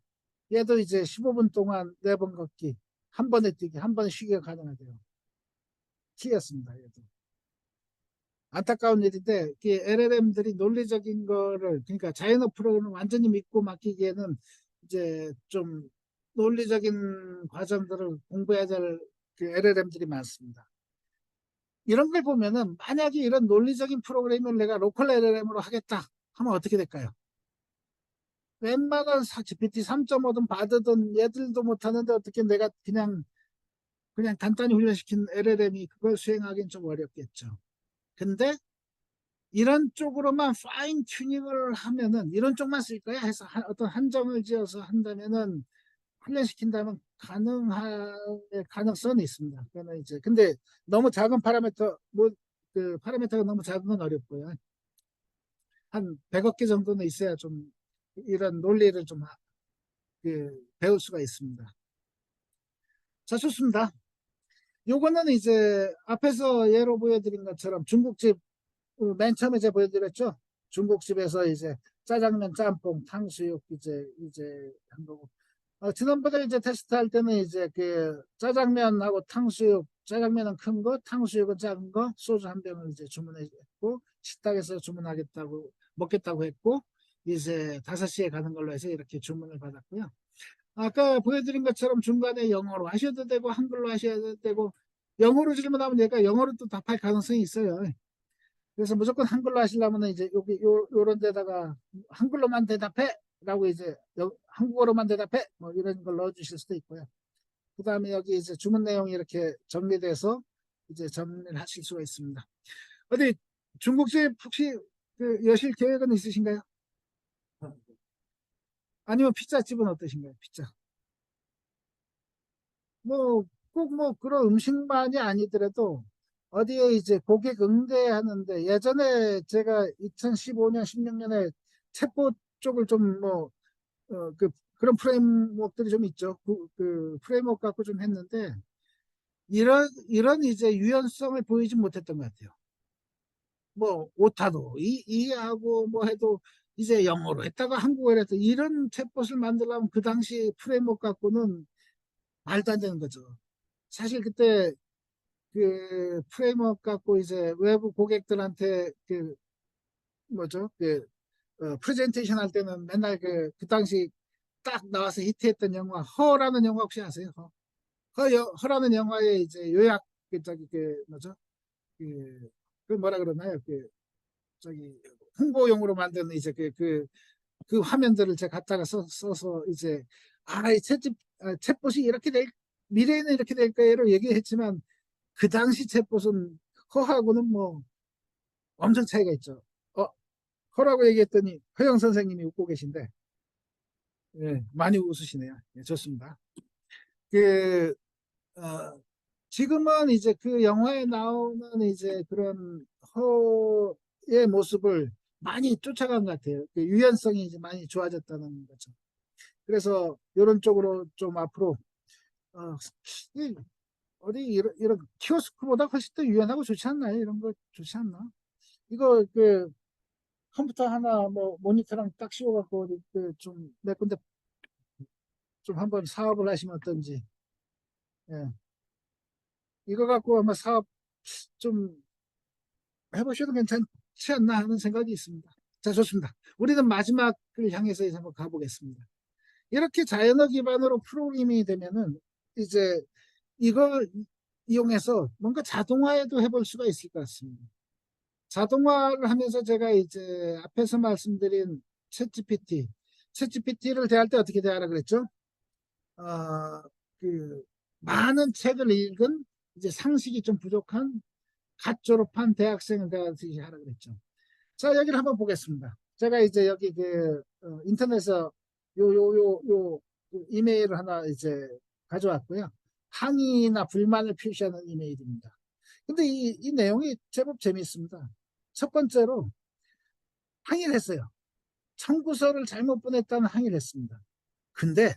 Speaker 1: 얘도 이제 15분 동안 4번 걷기, 한 번에 뛰기, 한 번에 쉬기가 가능하대요. 튀었습니다. 얘도. 안타까운 일인데 LLM들이 논리적인 거를 그러니까 자연어 프로그램을 완전히 믿고 맡기기에는 이제 좀 논리적인 과정들을 공부해야 될 LLM들이 많습니다. 이런 걸 보면은 만약에 이런 논리적인 프로그램을 내가 로컬 LLM으로 하겠다 하면 어떻게 될까요? 웬만한 GPT 3.5든 바드든 얘들도 못하는데 어떻게 내가 그냥 그냥 간단히 훈련시킨 LLM이 그걸 수행하기는 좀 어렵겠죠. 근데 이런 쪽으로만 파인 튜닝을 하면은 이런 쪽만 쓸 거야 해서 어떤 한정을 지어서 한다면은 훈련시킨다면 가능할 가능성은 있습니다. 그러면 이제 근데 너무 작은 파라미터 뭐 그 파라미터가 너무 작은 건 어렵고요. 한 100억 개 정도는 있어야 좀 이런 논리를 좀 배울 수가 있습니다. 자, 좋습니다. 요거는 이제 앞에서 예로 보여드린 것처럼 중국집 맨 처음에 제가 보여드렸죠. 중국집에서 이제 짜장면, 짬뽕, 탕수육 이제 한 거고. 지난번에 이제 테스트할 때는 이제 그 짜장면하고 탕수육, 짜장면은 큰 거, 탕수육은 작은 거, 소주 한 병을 이제 주문했고 식당에서 주문하겠다고 먹겠다고 했고 이제 5시에 가는 걸로 해서 이렇게 주문을 받았고요. 아까 보여드린 것처럼 중간에 영어로 하셔도 되고 한글로 하셔도 되고 영어로 질문하면 얘가 영어로 또 답할 가능성이 있어요. 그래서 무조건 한글로 하시려면 이제 여기 요런 데다가 한글로만 대답해 라고 이제 한국어로만 대답해 뭐 이런 걸 넣어 주실 수도 있고요. 그 다음에 여기 이제 주문 내용이 이렇게 정리돼서 이제 정리를 하실 수가 있습니다. 어디 중국집 혹시 여실 계획은 있으신가요? 아니면 피자집은 어떠신가요? 피자. 뭐, 꼭 뭐 그런 음식만이 아니더라도 어디에 이제 고객 응대하는데 예전에 제가 2015년, 16년에 챗봇 쪽을 좀 뭐, 그런 프레임워크들이 좀 있죠. 그 프레임워크 갖고 좀 했는데 이런 이제 유연성을 보이지 못했던 것 같아요. 뭐, 오타도 이해하고 뭐 해도 이제 영어로 했다가 한국어로 했다. 이런 챗봇을 만들려면 그 당시 프레임워크 갖고는 말도 안 되는 거죠. 사실 그때 그 프레임워크 갖고 이제 외부 고객들한테 그 뭐죠? 프레젠테이션 할 때는 맨날 그 당시 딱 나와서 히트했던 영화 허라는 영화 혹시 아세요? 허라는 영화의 이제 요약 저기 뭐죠? 그, 그 뭐라 그러나요? 저기 홍보용으로 만든 이제 그 화면들을 제가 갖다가 써서 이제 이 챗봇이 이렇게 미래에는 이렇게 될 거예요 얘기했지만 그 당시 챗봇은 허하고는 뭐 엄청 차이가 있죠. 허라고 얘기했더니 허영 선생님이 웃고 계신데 예, 많이 웃으시네요. 예, 좋습니다. 그 지금은 이제 그 영화에 나오는 이제 그런 허의 모습을 많이 쫓아간 것 같아요. 그 유연성이 이제 많이 좋아졌다는 거죠. 그래서 이런 쪽으로 좀 앞으로 어, 이 어디 이런 키오스크보다 훨씬 더 유연하고 좋지 않나요? 이런 거 좋지 않나? 이거 컴퓨터 하나 뭐 모니터랑 딱 씌워갖고 좀몇 군데 좀 한번 사업을 하시면 어떤지. 예. 이거 갖고 아마 사업 좀 해보셔도 괜찮지 않나 하는 생각이 있습니다. 자, 좋습니다. 우리는 마지막을 향해서 이제 한번 가보겠습니다. 이렇게 자연어 기반으로 프로그래밍이 되면은 이제 이걸 이용해서 뭔가 자동화에도 해볼 수가 있을 것 같습니다. 자동화를 하면서 제가 이제 앞에서 말씀드린 챗GPT를 대할 때 어떻게 대하라 그랬죠? 어, 그 많은 책을 읽은 이제 상식이 좀 부족한 갓 졸업한 대학생을 대하듯이 하라 그랬죠. 자, 여기를 한번 보겠습니다. 제가 이제 여기 인터넷에서 요 이메일을 하나 이제 가져왔고요. 항의나 불만을 표시하는 이메일입니다. 근데 이 내용이 제법 재미있습니다. 첫 번째로 항의를 했어요. 청구서를 잘못 보냈다는 항의를 했습니다. 근데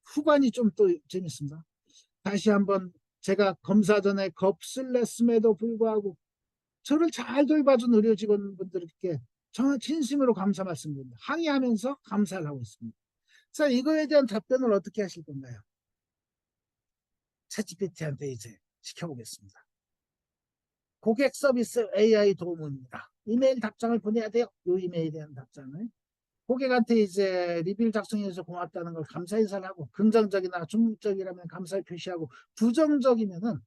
Speaker 1: 후반이 좀 또 재밌습니다. 다시 한번 제가 검사 전에 겁을 냈음에도 불구하고 저를 잘 돌봐준 의료 직원분들께 정말 진심으로 감사 말씀드립니다. 항의하면서 감사를 하고 있습니다. 자, 이거에 대한 답변을 어떻게 하실 건가요? 챗GPT한테 이제 시켜보겠습니다. 고객 서비스 AI 도우모입니다. 이메일 답장을 보내야 돼요. 이 이메일에 대한 답장을. 고객한테 이제 리뷰를 작성해서 고맙다는 걸 감사 인사를 하고 긍정적이나 중립적이라면 감사를 표시하고 부정적이면은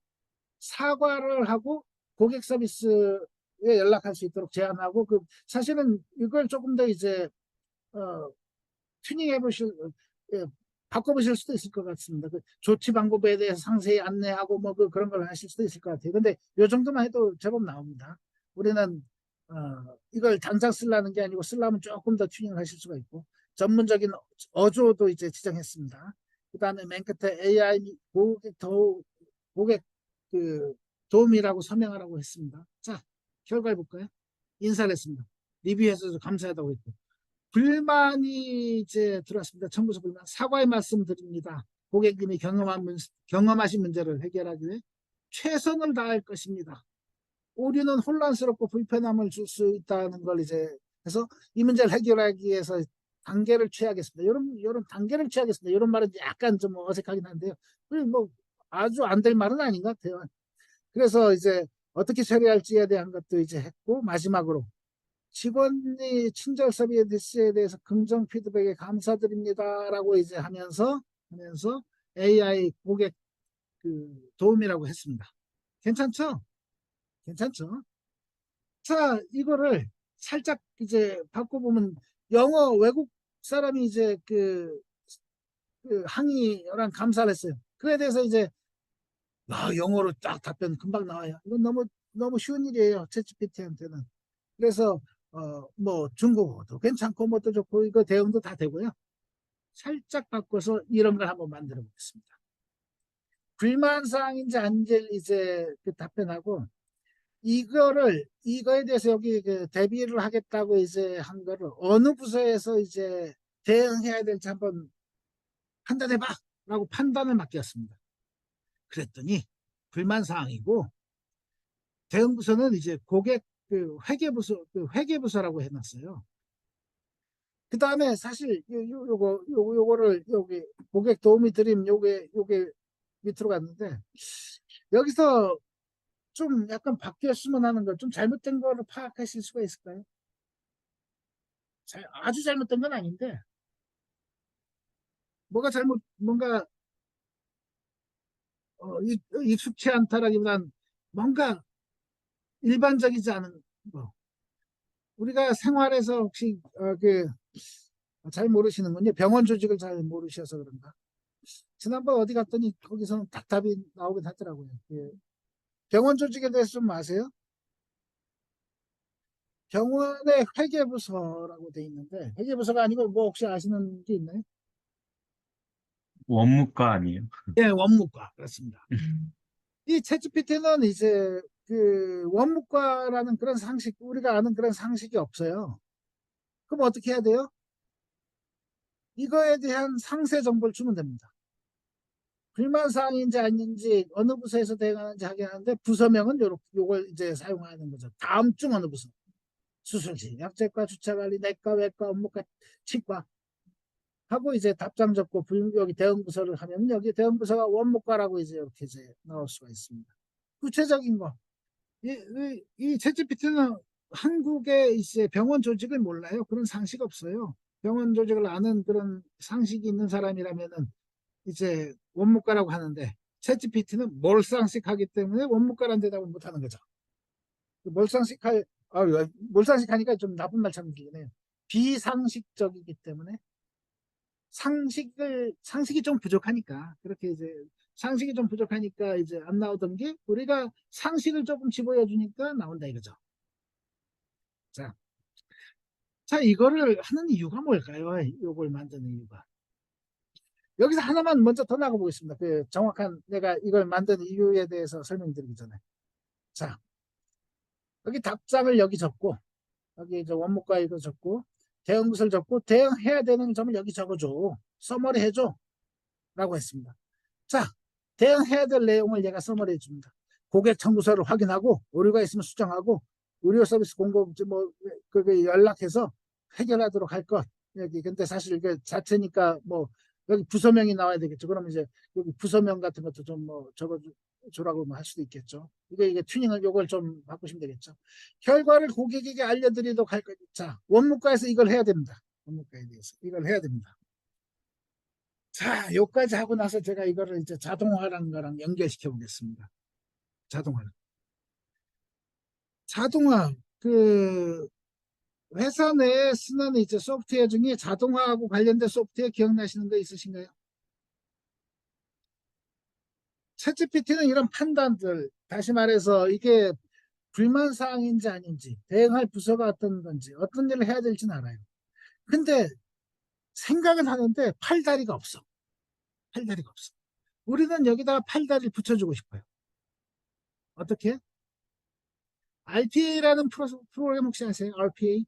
Speaker 1: 사과를 하고 고객 서비스에 연락할 수 있도록 제안하고 사실은 이걸 조금 더 이제 튜닝해 보실 바꿔보실 수도 있을 것 같습니다. 그 조치 방법에 대해서 상세히 안내하고 뭐 그런 걸 하실 수도 있을 것 같아요. 근데 요 정도만 해도 제법 나옵니다. 우리는 이걸 당장 쓰려는 게 아니고 쓰려면 조금 더 튜닝을 하실 수가 있고 전문적인 어조도 이제 지정했습니다. 그 다음에 맨 끝에 AI 고객 그 도움이라고 서명하라고 했습니다. 자, 결과 해볼까요? 인사를 했습니다. 리뷰해서 감사하다고 했고 불만이 이제 들어왔습니다. 청구서 불만. 사과의 말씀 드립니다. 고객님이 경험하신 문제를 해결하기 위해 최선을 다할 것입니다. 오류는 혼란스럽고 불편함을 줄 수 있다는 걸 이제 해서 이 문제를 해결하기 위해서 단계를 취하겠습니다. 이런 단계를 취하겠습니다. 이런 말은 약간 좀 어색하긴 한데요. 뭐 아주 안 될 말은 아닌 것 같아요. 그래서 이제 어떻게 처리할지에 대한 것도 이제 했고 마지막으로 직원이 친절 서비스에 대해서 긍정 피드백에 감사드립니다라고 이제 하면서 AI 고객 그 도움이라고 했습니다. 괜찮죠? 괜찮죠? 자, 이거를 살짝 이제 바꿔보면 영어 외국 사람이 이제 그 항의랑 감사를 했어요. 그에 대해서 이제 영어로 딱 답변 금방 나와요. 이건 너무 쉬운 일이에요. 챗GPT한테는. 그래서 뭐 중국어도 괜찮고 뭐도 좋고 이거 대응도 다 되고요. 살짝 바꿔서 이런 걸 한번 만들어 보겠습니다. 불만사항인지 아닌지 이제 그 답변하고 이거에 대해서 여기 그 대비를 하겠다고 이제 한 거를 어느 부서에서 이제 대응해야 될지 한번 판단해봐 라고 판단을 맡겼습니다. 그랬더니 불만사항이고 대응부서는 이제 고객 그 회계부서라고 해놨어요. 그 다음에 사실 요거를 여기 고객 도우미 드림 요게 밑으로 갔는데 여기서 좀 약간 바뀌었으면 하는 걸 좀 잘못된 거를 파악하실 수가 있을까요? 아주 잘못된 건 아닌데 뭔가 익숙치 않다라기보단 뭔가 일반적이지 않은 거. 우리가 생활에서 혹시 잘 모르시는군요. 병원 조직을 잘 모르셔서 그런가. 지난번 어디 갔더니 거기서는 딱 답이 나오긴 하더라고요. 예. 병원 조직에 대해서 좀 아세요? 병원의 회계부서라고 돼 있는데 회계부서가 아니고 뭐 혹시 아시는 게 있나요?
Speaker 2: 원무과 아니에요?
Speaker 1: 예, 원무과 그렇습니다. 이 챗GPT는 이제 그 원무과라는 그런 상식 우리가 아는 그런 상식이 없어요. 그럼 어떻게 해야 돼요? 이거에 대한 상세 정보를 주면 됩니다. 불만 사항인지 아닌지 어느 부서에서 대응하는지 하게 하는데 부서명은 요걸 이제 사용하는 거죠. 다음 중 어느 부서. 수술실, 약제과, 주차관리, 내과, 외과, 업무과, 치과 하고 이제 답장 적고 여기 대응부서를 하면 여기 대응부서가 원무과라고 이제 이렇게 이제 나올 수가 있습니다. 구체적인 거. 이 챗GPT는 한국의 이제 병원 조직을 몰라요. 그런 상식 없어요. 병원 조직을 아는 그런 상식이 있는 사람이라면은 이제 원무과라고 하는데 챗GPT는 몰상식하기 때문에 원무과라는 대답을 못하는 거죠. 몰상식할 몰상식하니까 좀 나쁜 말처럼 들리네요. 비상식적이기 때문에 상식이 좀 부족하니까 그렇게 이제 상식이 좀 부족하니까 이제 안 나오던 게 우리가 상식을 조금 집어여 주니까 나온다 이거죠. 자, 이거를 하는 이유가 뭘까요? 이걸 만드는 이유가. 여기서 하나만 먼저 더 나가보겠습니다. 그 정확한 내가 이걸 만든 이유에 대해서 설명드리기 전에. 자, 여기 답장을 여기 적고 여기 이제 원무과 이거 적고 대응부서를 적고 대응해야 되는 점을 여기 적어줘. 서머리 해줘. 라고 했습니다. 자, 대응해야 될 내용을 얘가 서머리 해줍니다. 고객 청구서를 확인하고 오류가 있으면 수정하고 의료 서비스 공급 뭐 그게 연락해서 해결하도록 할 것. 여기 근데 사실 이게 자체니까 뭐 여기 부서명이 나와야 되겠죠. 그러면 이제 여기 부서명 같은 것도 좀 뭐 적어주라고 뭐 할 수도 있겠죠. 이게 튜닝을 요걸 좀 바꾸시면 되겠죠. 결과를 고객에게 알려드리도록 할 것. 자, 원무과에서 이걸 해야 됩니다. 원무과에 대해서 이걸 해야 됩니다. 자, 요까지 하고 나서 제가 이거를 이제 자동화라는 거랑 연결시켜 보겠습니다. 자동화. 그 회사 내에 쓰는 이제 소프트웨어 중에 자동화하고 관련된 소프트웨어 기억나시는 거 있으신가요? 챗GPT는 이런 판단들, 다시 말해서 이게 불만 사항인지 아닌지, 대응할 부서가 어떤 건지, 어떤 일을 해야 될지는 알아요. 근데 생각은 하는데 팔다리가 없어. 팔다리가 없어. 우리는 여기다가 팔다리를 붙여주고 싶어요. 어떻게? RPA라는 프로그램 혹시 아세요? RPA?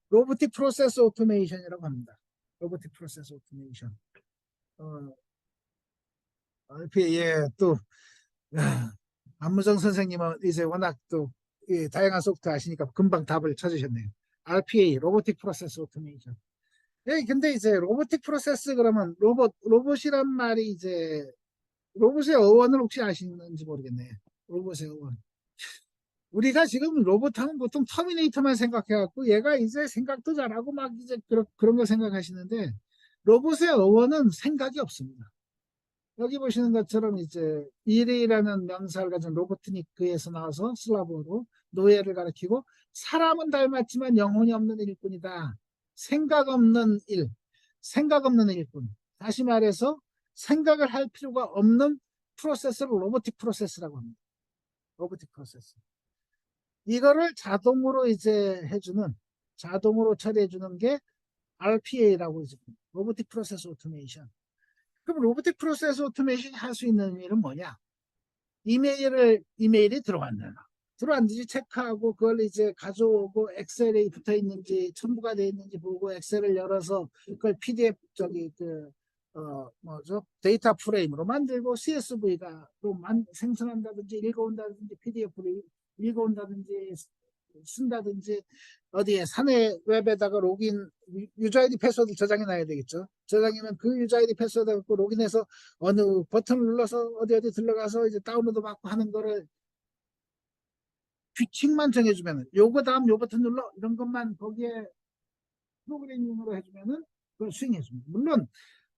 Speaker 1: 로보틱 프로세스 오토메이션이라고 합니다. 로보틱 프로세스 오토메이션. 어, RPA에 또 안무정 선생님은 이제 워낙 또 다양한 소프트 아시니까 금방 답을 찾으셨네요. RPA, 로보틱 프로세스 오토메이션. 예, 근데 이제 로보틱 프로세스 그러면 로봇이란 말이 이제 로봇의 어원을 혹시 아시는지 모르겠네. 로봇의 어원. 우리가 지금 로봇 하면 보통 터미네이터만 생각해갖고 얘가 이제 생각도 잘하고 막 이제 그런 거 생각하시는데 로봇의 어원은 생각이 없습니다. 여기 보시는 것처럼 이제 일이라는 명사를 가진 로보트니크에서 나와서 슬라브어로 노예를 가리키고 사람은 닮았지만 영혼이 없는 일뿐이다. 생각 없는 일, 생각 없는 일뿐. 다시 말해서 생각을 할 필요가 없는 프로세스를 로보틱 프로세스라고 합니다. 로보틱 프로세스. 이거를 자동으로 이제 해주는, 자동으로 처리해주는 게 RPA라고 이제 로보틱 프로세스 오토메이션. 그럼 로보틱 프로세스 오토메이션이 할 수 있는 일은 뭐냐? 이메일이 들어왔는지 체크하고 그걸 이제 가져오고 엑셀에 붙어 있는지 첨부가 되어 있는지 보고 엑셀을 열어서 그걸 PDF 뭐죠? 데이터 프레임으로 만들고 CSV가 또 생성한다든지 읽어온다든지 PDF를 읽어온다든지 쓴다든지 어디에 사내 웹에다가 로그인 유저 아이디 패스워드 저장해 놔야 되겠죠. 저장이면 그 유저 아이디 패스워드 갖고 로그인해서 어느 버튼을 눌러서 어디 들러가서 이제 다운로드 받고 하는 거를 규칙만 정해주면은 요거 다음 요 버튼 눌러 이런 것만 거기에 프로그래밍으로 해주면은 그걸 수행해줍니다. 물론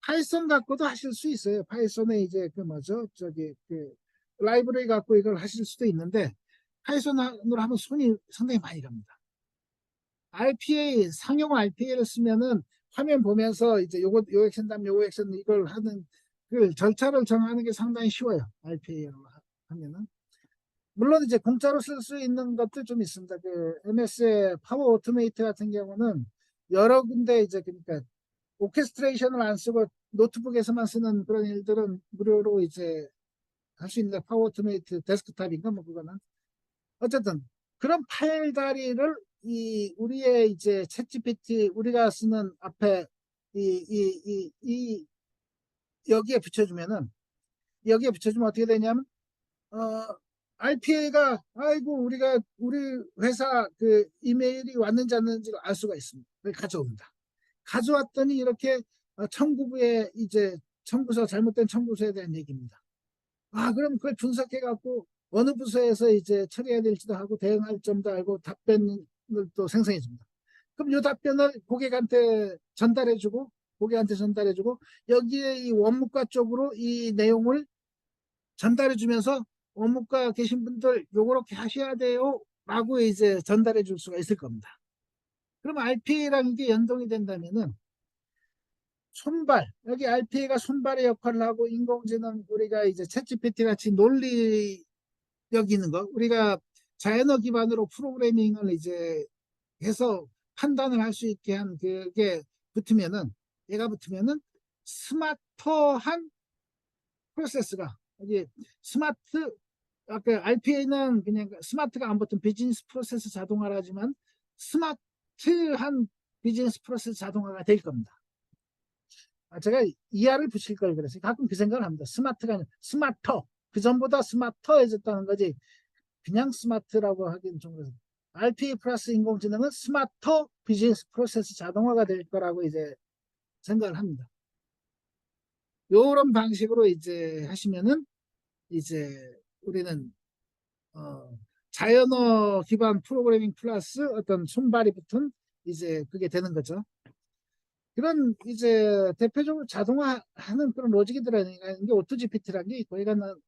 Speaker 1: 파이썬 갖고도 하실 수 있어요. 파이썬에 이제 그 뭐죠 저기 그 라이브러리 갖고 이걸 하실 수도 있는데 파이썬으로 하면 손이 상당히 많이 갑니다. RPA 상용 RPA를 쓰면은 화면 보면서 이제 요 액션 다음 요 액션 이걸 하는 그 절차를 정하는 게 상당히 쉬워요. RPA로 하면은. 물론 이제 공짜로 쓸 수 있는 것도 좀 있습니다. 그 MS의 파워 오토메이트 같은 경우는 여러 군데 이제 그러니까 오케스트레이션을 안 쓰고 노트북에서만 쓰는 그런 일들은 무료로 이제 할 수 있는데 파워 오토메이트 데스크탑인가 뭐 그거는 어쨌든 그런 파일 다리를 이 우리의 이제 챗GPT 우리가 쓰는 앞에 이 여기에 붙여주면 어떻게 되냐면 RPA가 아이고 우리 회사 그 이메일이 왔는지 안 왔는지를 알 수가 있습니다. 가져옵니다. 가져왔더니 이렇게 청구부에 이제 청구서 잘못된 청구서에 대한 얘기입니다. 그럼 그걸 분석해 갖고 어느 부서에서 이제 처리해야 될지도 하고 대응할 점도 알고 답변을 또 생성해 줍니다. 그럼 이 답변을 고객한테 전달해주고 여기에 이 원무과 쪽으로 이 내용을 전달해 주면서 원무과 계신 분들 요렇게 하셔야 돼요 라고 이제 전달해 줄 수가 있을 겁니다. 그럼 RPA라는 게 연동이 된다면은 여기 RPA가 손발의 역할을 하고 인공지능 우리가 이제 챗GPT 같이 논리력 있는 거 우리가 자연어 기반으로 프로그래밍을 이제 해서 판단을 할 수 있게 한 그게 얘가 붙으면은 스마트한 프로세스가 이게 스마트 아까 RPA는 그냥 스마트가 안 붙은 비즈니스 프로세스 자동화라지만 스마트한 비즈니스 프로세스 자동화가 될 겁니다. 제가 ER을 붙일 걸 그랬어요. 가끔 그 생각을 합니다. 스마트가 아니라 스마터. 그 전보다 스마터해졌다는 거지. 그냥 스마트라고 하기는 좀 그래서. RPA 플러스 인공지능은 스마터 비즈니스 프로세스 자동화가 될 거라고 이제 생각을 합니다. 요런 방식으로 이제 하시면은 이제 우리는 자연어 기반 프로그래밍 플러스 어떤 손발이 붙은 이제 그게 되는 거죠. 그런 이제 대표적으로 자동화하는 그런 로직이 들어있는 게 오토GPT라는 게 있고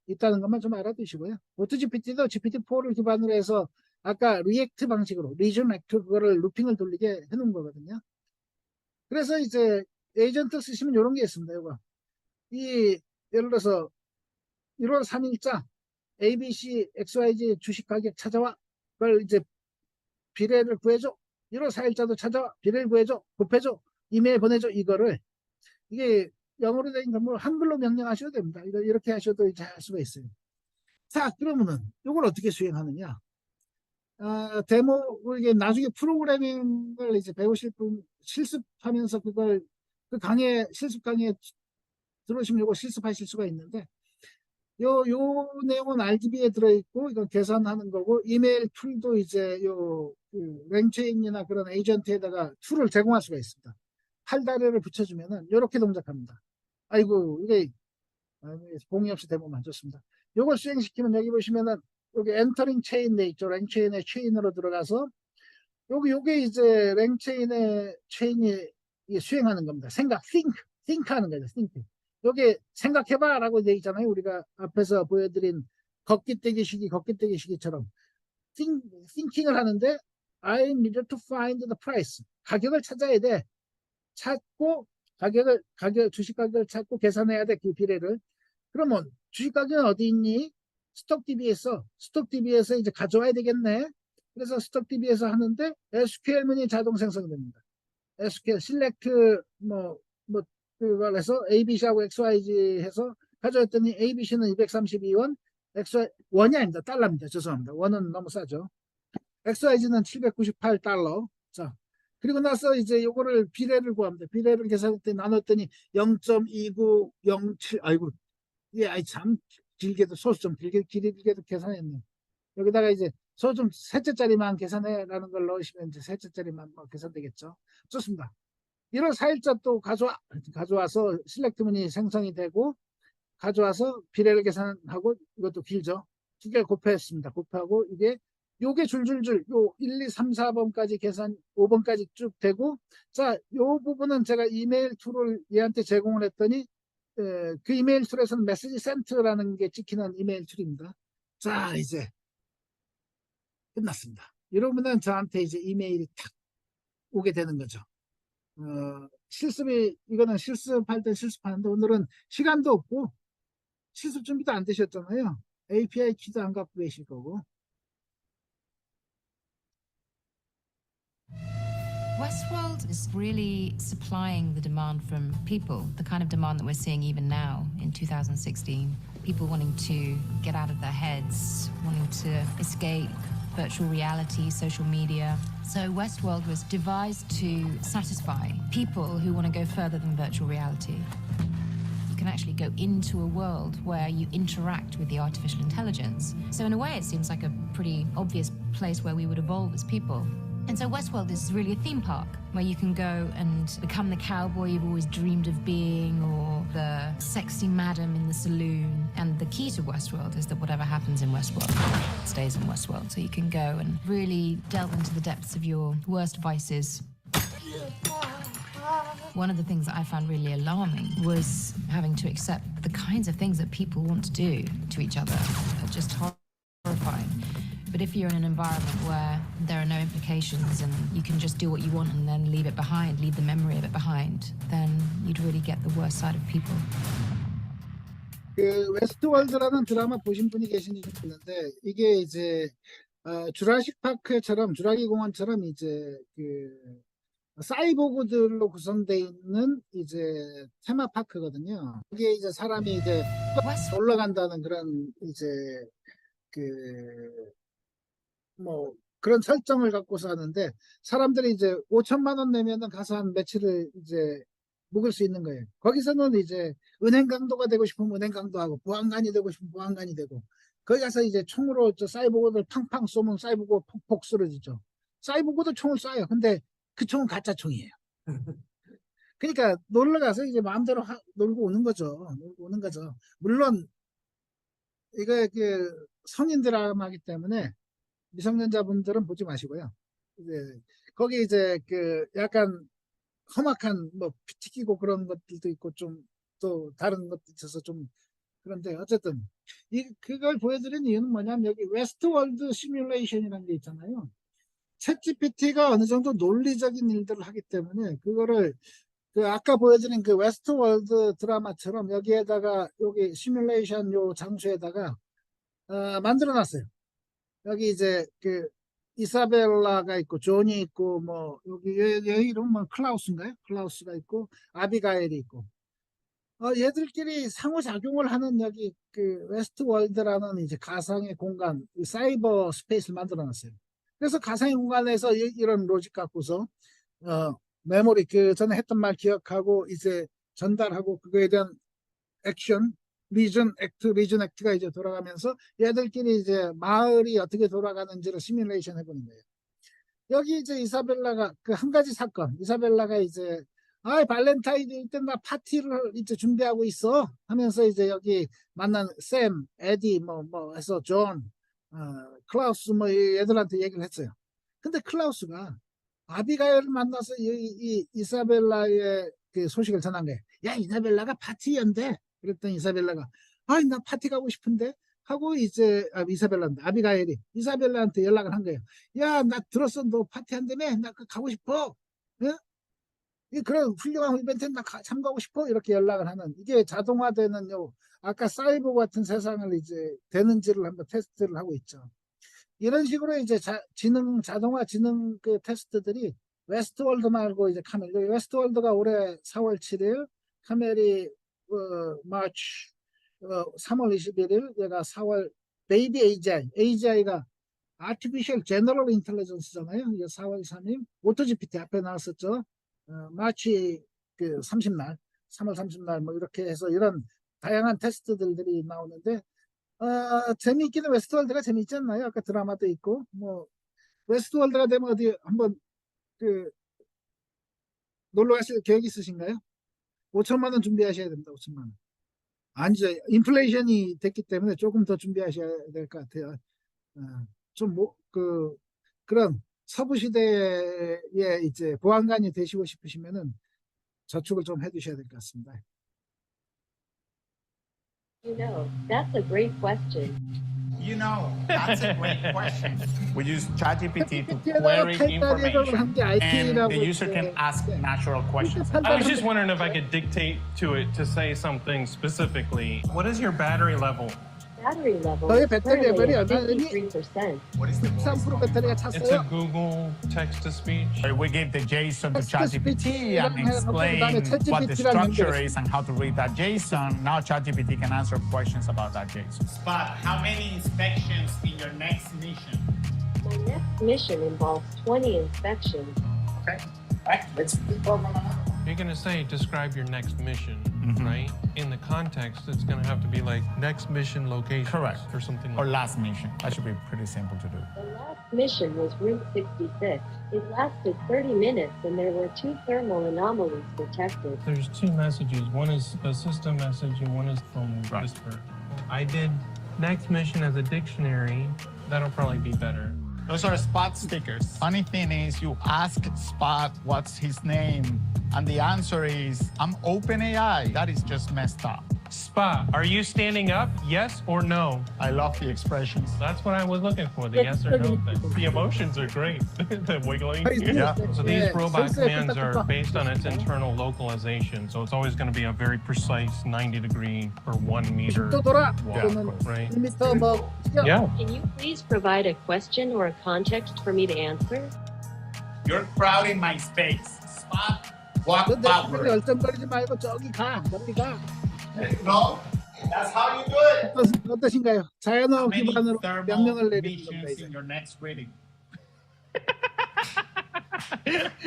Speaker 1: 있다는 것만 좀 알아두시고요. 오토GPT도 GPT-4를 기반으로 해서 아까 리액트 방식으로 리전 액트 그거를 루핑을 돌리게 해놓은 거거든요. 그래서 이제 에이전트 쓰시면 이런 게 있습니다. 이거 예를 들어서 1월 3일자 ABC XYZ 주식 가격 찾아와. 그걸 이제 비례를 구해줘. 1월 4일자도 찾아와. 비례를 구해줘. 곱해줘. 이메일 보내줘. 이거를 이게 영어로 된 건물 한글로 명령하셔도 됩니다. 이렇게 하셔도 이제 할 수가 있어요. 자, 그러면은 이걸 어떻게 수행하느냐? 데모 이게 나중에 프로그래밍을 이제 배우실 분 실습하면서 그걸 그 강의 실습 강의에 들어오시면 이거 실습하실 수가 있는데 요 내용은 RDB에 들어있고 이건 계산하는 거고 이메일 툴도 이제 그 랭체인이나 그런 에이전트에다가 툴을 제공할 수가 있습니다. 팔다리를 붙여주면은 이렇게 동작합니다. 아이고 이게 공이 없이 데모만 좋습니다. 요걸 수행시키면 여기 보시면은 여기 엔터링 체인 돼 있죠. 랭체인의 체인으로 들어가서 요게 이제 랭체인의 체인이 수행하는 겁니다. 생각, think 하는 거죠. think. 요게 생각해봐 라고 돼 있잖아요. 우리가 앞에서 보여드린 걷기떼기 시기처럼 thinking을 하는데 I needed to find the price. 가격을 찾아야 돼. 찾고 주식 가격을 찾고 계산해야 돼. 그 비례를. 그러면 주식 가격은 어디 있니? 스톡DB에서 이제 가져와야 되겠네. 그래서 스톡DB에서 하는데 SQL 문이 자동 생성이 됩니다. SQL select 그걸 해서 ABC하고 XYZ 해서 가져왔더니 ABC는 232원, 원이 아닙니다. 달러입니다. 죄송합니다. 원은 너무 싸죠. XYZ는 798달러. 자, 그리고 나서 이제 요거를 비례를 구합니다. 비례를 계산했더니 나눴더니 0.2907, 아이고, 예, 참 길게도 소수 좀 길게도 계산했네. 여기다가 이제 소좀 셋째짜리만 계산해라는 걸 넣으시면 이제 셋째짜리만 계산되겠죠. 좋습니다. 1월 4일자 또 가져와서 실렉트 문이 생성이 되고 가져와서 비례를 계산하고 이것도 길죠. 두 개를 곱했습니다. 곱하고 요게 줄줄줄 요 1, 2, 3, 4번까지 계산 5번까지 쭉 되고 자, 요 부분은 제가 이메일 툴을 얘한테 제공을 했더니 그 이메일 툴에서는 메시지 센트라는 게 찍히는 이메일 툴입니다. 자, 이제 끝났습니다. 이러면은 저한테 이제 이메일이 탁 오게 되는 거죠. 이거는 실습할 때 실습하는데 오늘은 시간도 없고 실습 준비도 안 되셨잖아요. API 키도 안 갖고 계실 거고.
Speaker 2: Westworld is really supplying the demand from people, the kind of demand that we're seeing even now in 2016. People wanting to get out of their heads, wanting to escape virtual reality, social media. So Westworld was devised to satisfy people who want to go further than virtual reality. You can actually go into a world where you interact with the artificial intelligence. So in a way, it seems like a pretty obvious place where we would evolve as people. And so Westworld is really a theme park where you can go and become the cowboy you've always dreamed of being or the sexy madam in the saloon. And the key to Westworld is that whatever happens in Westworld stays in Westworld. So you can go and really delve into the depths of your worst vices. One of the things that I found really alarming was having to accept the kinds of things that people want to do to each other are just horrifying. But if you're in an environment where there are no implications and you can just do what you want and then leave it behind, leave the memory of it behind, then you'd really get the worst side of people.
Speaker 1: 그 웨스트월드라는 드라마 보신 분이 계신지 모르겠는데 이게 이제 주라식 파크처럼 주라기 공원처럼 이제 그 사이보그들로 구성되어 있는 이제 테마파크거든요. 이게 이제 사람이 이제 놀러 간다는 그런 이제 그런 설정을 갖고서 하는데 사람들이 이제 5천만 원 내면은 가서 한 며칠을 이제 묵을 수 있는 거예요. 거기서는 이제 은행 강도가 되고 싶으면 은행 강도하고 보안관이 되고 싶으면 보안관이 되고 거기 가서 이제 총으로 사이보그들 팡팡 쏘면 사이보그 폭폭 쓰러지죠. 사이보그도 총을 쏴요. 근데 그 총은 가짜 총이에요. 그러니까 놀러 가서 이제 마음대로 놀고 오는 거죠. 물론 이거 그 성인 드라마이기 때문에 미성년자분들은 보지 마시고요. 이제 거기 이제 그 약간 험악한 피 튀기고 그런 것들도 있고 좀 또 다른 것도 있어서 좀 그런데 어쨌든 그걸 보여드린 이유는 뭐냐면 여기 웨스트월드 시뮬레이션이라는 게 있잖아요. 챗GPT가 어느 정도 논리적인 일들을 하기 때문에 그거를 그 아까 보여드린 그 웨스트월드 드라마처럼 여기에다가 여기 시뮬레이션 요 장소에다가 만들어 놨어요. 여기 이제 그 이사벨라가 있고 존이 있고 뭐 여기 이름은 클라우스인가요? 클라우스가 있고 아비가일이 있고 얘들끼리 상호작용을 하는 여기 그 웨스트월드라는 이제 가상의 공간, 이 사이버 스페이스를 만들어 놨어요. 그래서 가상의 공간에서 이런 로직 갖고서 메모리 그 전에 했던 말 기억하고 이제 전달하고 그거에 대한 액션 리전 액트가 이제 돌아가면서 얘들끼리 이제 마을이 어떻게 돌아가는지를 시뮬레이션 해보는 거예요. 여기 이제 이사벨라가 그 한 가지 사건, 이사벨라가 이제 발렌타인데이 때 나 파티를 이제 준비하고 있어 하면서 이제 여기 만난 샘, 에디 뭐 해서 존, 클라우스 뭐 얘들한테 얘기를 했어요. 근데 클라우스가 아비가일을 만나서 이 이사벨라의 그 소식을 전한 거예요. 야, 이사벨라가 파티 연대. 그랬더니 이사벨라가 나 파티 가고 싶은데 하고 이제 이사벨라인데 아비가일이 이사벨라한테 연락을 한 거예요. 야, 나 들었어. 너 파티 한다며? 나 가고 싶어. 예? 그런 훌륭한 이벤트에 나 참가하고 싶어. 이렇게 연락을 하는 이게 자동화되는 아까 사이버 같은 세상을 이제 되는지를 한번 테스트를 하고 있죠. 이런 식으로 이제 자동화 지능 그 테스트들이 웨스트월드 말고 이제 카멜, 웨스트월드가 올해 4월 7일, 카멜이 마치 3월 21일, 얘가 4월 베이비 AGI가 아티피셜 제너럴 인텔리전스잖아요. 이게 4월 3일 오토GPT 앞에 나왔었죠. 마치 그 30날, 3월 30날 뭐 이렇게 해서 이런 다양한 테스트들이 나오는데 재미있기는 웨스트월드가 재미있지 않나요? 아까 드라마도 있고 뭐 웨스트월드가 되면 어디 한번 그 놀러 가실 계획 있으신가요? 5천만 원 준비하셔야 됩니다. 5천만 원. 아니죠. 인플레이션이 됐기 때문에 조금 더 준비하셔야 될 것 같아요. 좀 그런 서부 시대에 이제 보안관이 되시고 싶으시면은 저축을 좀 해두셔야 될 것 같습니다.
Speaker 3: That's a great question.
Speaker 4: That's a great question. We use ChatGPT to
Speaker 1: 에다가
Speaker 4: query
Speaker 1: 팔다리를 한 게
Speaker 4: information, and
Speaker 1: IP라고
Speaker 4: the user can ask natural questions.
Speaker 5: I was just wondering if I could dictate to it to say something specifically. What is your battery level?
Speaker 3: Battery level
Speaker 1: 너의
Speaker 3: is
Speaker 1: 배터리
Speaker 3: currently
Speaker 1: 레벨이
Speaker 3: at
Speaker 1: 얼마나
Speaker 3: 53%.
Speaker 4: What is the
Speaker 1: 13% 배터리가
Speaker 5: It's a
Speaker 1: 찼어요.
Speaker 5: Google text to speech.
Speaker 4: We give the JSON to
Speaker 1: ChatGPT
Speaker 4: ChatGPT and explain what the
Speaker 1: ChatGPT 랑
Speaker 4: structure
Speaker 1: 연결해서.
Speaker 4: is and how to read that JSON. Now ChatGPT can answer questions about that JSON.
Speaker 6: Spot, how many inspections in your next mission?
Speaker 3: My next mission involves 20 inspections.
Speaker 6: Okay. All right, let's program another one.
Speaker 5: You're going to say, describe your next mission, right? In the context, it's going to have to be like next mission location.
Speaker 4: Correct.
Speaker 5: Or something
Speaker 4: Or
Speaker 5: like that.
Speaker 4: last mission. That should be pretty simple to do.
Speaker 3: The last mission was Route 66. It lasted 30 minutes and there were 2 thermal anomalies detected.
Speaker 5: There's 2 messages. One is a system message and one is from
Speaker 4: Right.
Speaker 5: Whisper. I did next mission as a dictionary. That'll probably be better.
Speaker 4: Those are Spot stickers. Funny thing is, you ask Spot what's his name, and the answer is, I'm OpenAI. That is just messed up.
Speaker 5: Spot, are you standing up? Yes or no?
Speaker 4: I love the expressions.
Speaker 5: That's what I was looking for, the yes or no thing. The emotions are great. The wiggling.
Speaker 4: Yeah.
Speaker 5: So these
Speaker 1: 예,
Speaker 5: robot
Speaker 1: 센서에
Speaker 5: commands are
Speaker 1: 끄떡끄떡.
Speaker 5: based on its internal localization. So it's always going to be a very precise 90 degree or 1 meter.
Speaker 1: 또 돌아.
Speaker 4: Yeah,
Speaker 1: 그러면
Speaker 5: right.
Speaker 1: 1m 뭐
Speaker 5: Yeah.
Speaker 3: Can you please provide a question or a context for me to answer?
Speaker 6: You're crowding my space. Spot, walk
Speaker 1: 내 주변에
Speaker 6: backward.
Speaker 1: 열정거리지 말고 저기 가. 저기 가.
Speaker 6: No, that's how you do it.
Speaker 1: 어떠신가요?
Speaker 6: How
Speaker 1: 자연어
Speaker 6: many
Speaker 1: 기반으로 명령을
Speaker 6: thermal
Speaker 1: 내리는 겁니다.
Speaker 6: missions
Speaker 1: 이제.
Speaker 6: in your next reading?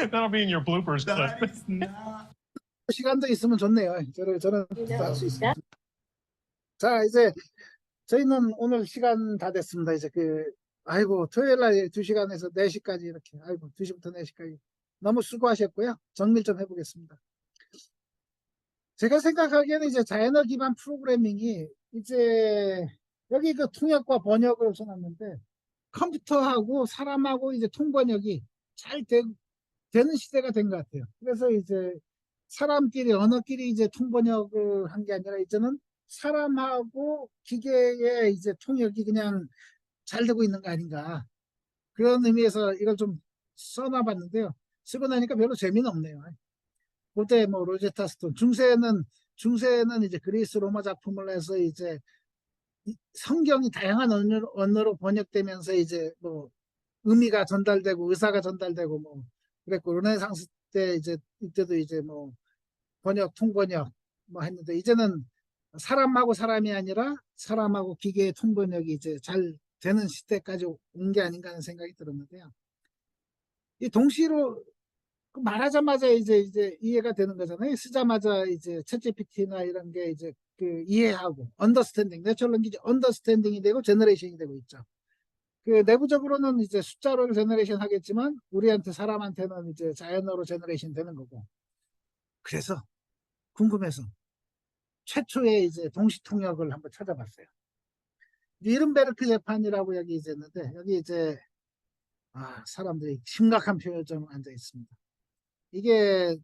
Speaker 5: That'll be in your bloopers clip.
Speaker 6: That is not.
Speaker 1: 시간도 있으면 좋네요. 저는
Speaker 3: You
Speaker 1: 할 수
Speaker 3: know,
Speaker 1: 있습니다.
Speaker 3: that
Speaker 1: 자, 이제 저희는 오늘 시간 다 됐습니다. 이제 아이고, 토요일 날 2시간에서 4시까지 이렇게, 아이고, 2시부터 4시까지. 너무 수고하셨고요. 정리 좀 해보겠습니다. 제가 생각하기에는 이제 자연어 기반 프로그래밍이 이제 여기 그 통역과 번역을 써놨는데 컴퓨터하고 사람하고 이제 통번역이 잘 되는 시대가 된 것 같아요. 그래서 이제 사람끼리 언어끼리 이제 통번역을 한 게 아니라 이제는 사람하고 기계의 이제 통역이 그냥 잘 되고 있는 거 아닌가. 그런 의미에서 이걸 좀 써놔봤는데요. 쓰고 나니까 별로 재미는 없네요. 그때 뭐 로제타 스톤, 중세는 이제 그리스 로마 작품을 해서 이제 성경이 다양한 언어로 번역되면서 이제 뭐 의미가 전달되고 의사가 전달되고 뭐 그랬고, 르네상스 때 이제 이때도 이제 뭐 번역 통번역 뭐 했는데, 이제는 사람하고 사람이 아니라 사람하고 기계의 통번역이 이제 잘 되는 시대까지 온 게 아닌가 하는 생각이 들었는데요. 이 동시로 말하자마자 이제 이해가 되는 거잖아요. 쓰자마자 이제 챗GPT나 이런 게 이제 그 이해하고 언더스탠딩, 내추럴 랭귀지 언더스탠딩이 되고 제너레이션이 되고 있죠. 그 내부적으로는 이제 숫자로 제너레이션 하겠지만 우리한테 사람한테는 이제 자연어로 제너레이션 되는 거고. 그래서 궁금해서 최초의 이제 동시 통역을 한번 찾아봤어요. 니른베르크 재판이라고 여기 이제 있는데, 여기 이제 사람들이 심각한 표정으로 앉아 있습니다. 이게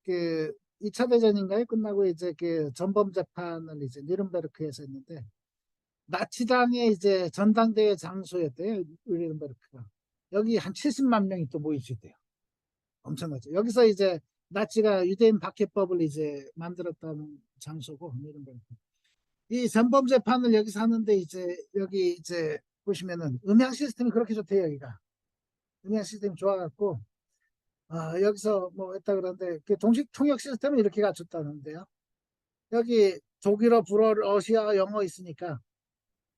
Speaker 1: 그 2차 대전인가요? 끝나고 이제 그 전범 재판을 이제 니른베르크에서 했는데, 나치당의 이제 전당대회 장소였대요, 니른베르크가. 여기 한 70만 명이 또 모일 수 있대요. 엄청나죠. 여기서 이제 나치가 유대인 박해법을 이제 만들었다는 장소고, 니른베르크. 이 전범 재판을 여기서 하는데, 이제 여기 이제 보시면은 음향 시스템이 그렇게 좋대요, 여기가. 음향 시스템이 좋아갖고, 여기서 뭐 했다 그러는데, 그 동식 통역 시스템은 이렇게 갖췄다는데요. 여기 독일어, 불어, 러시아, 영어 있으니까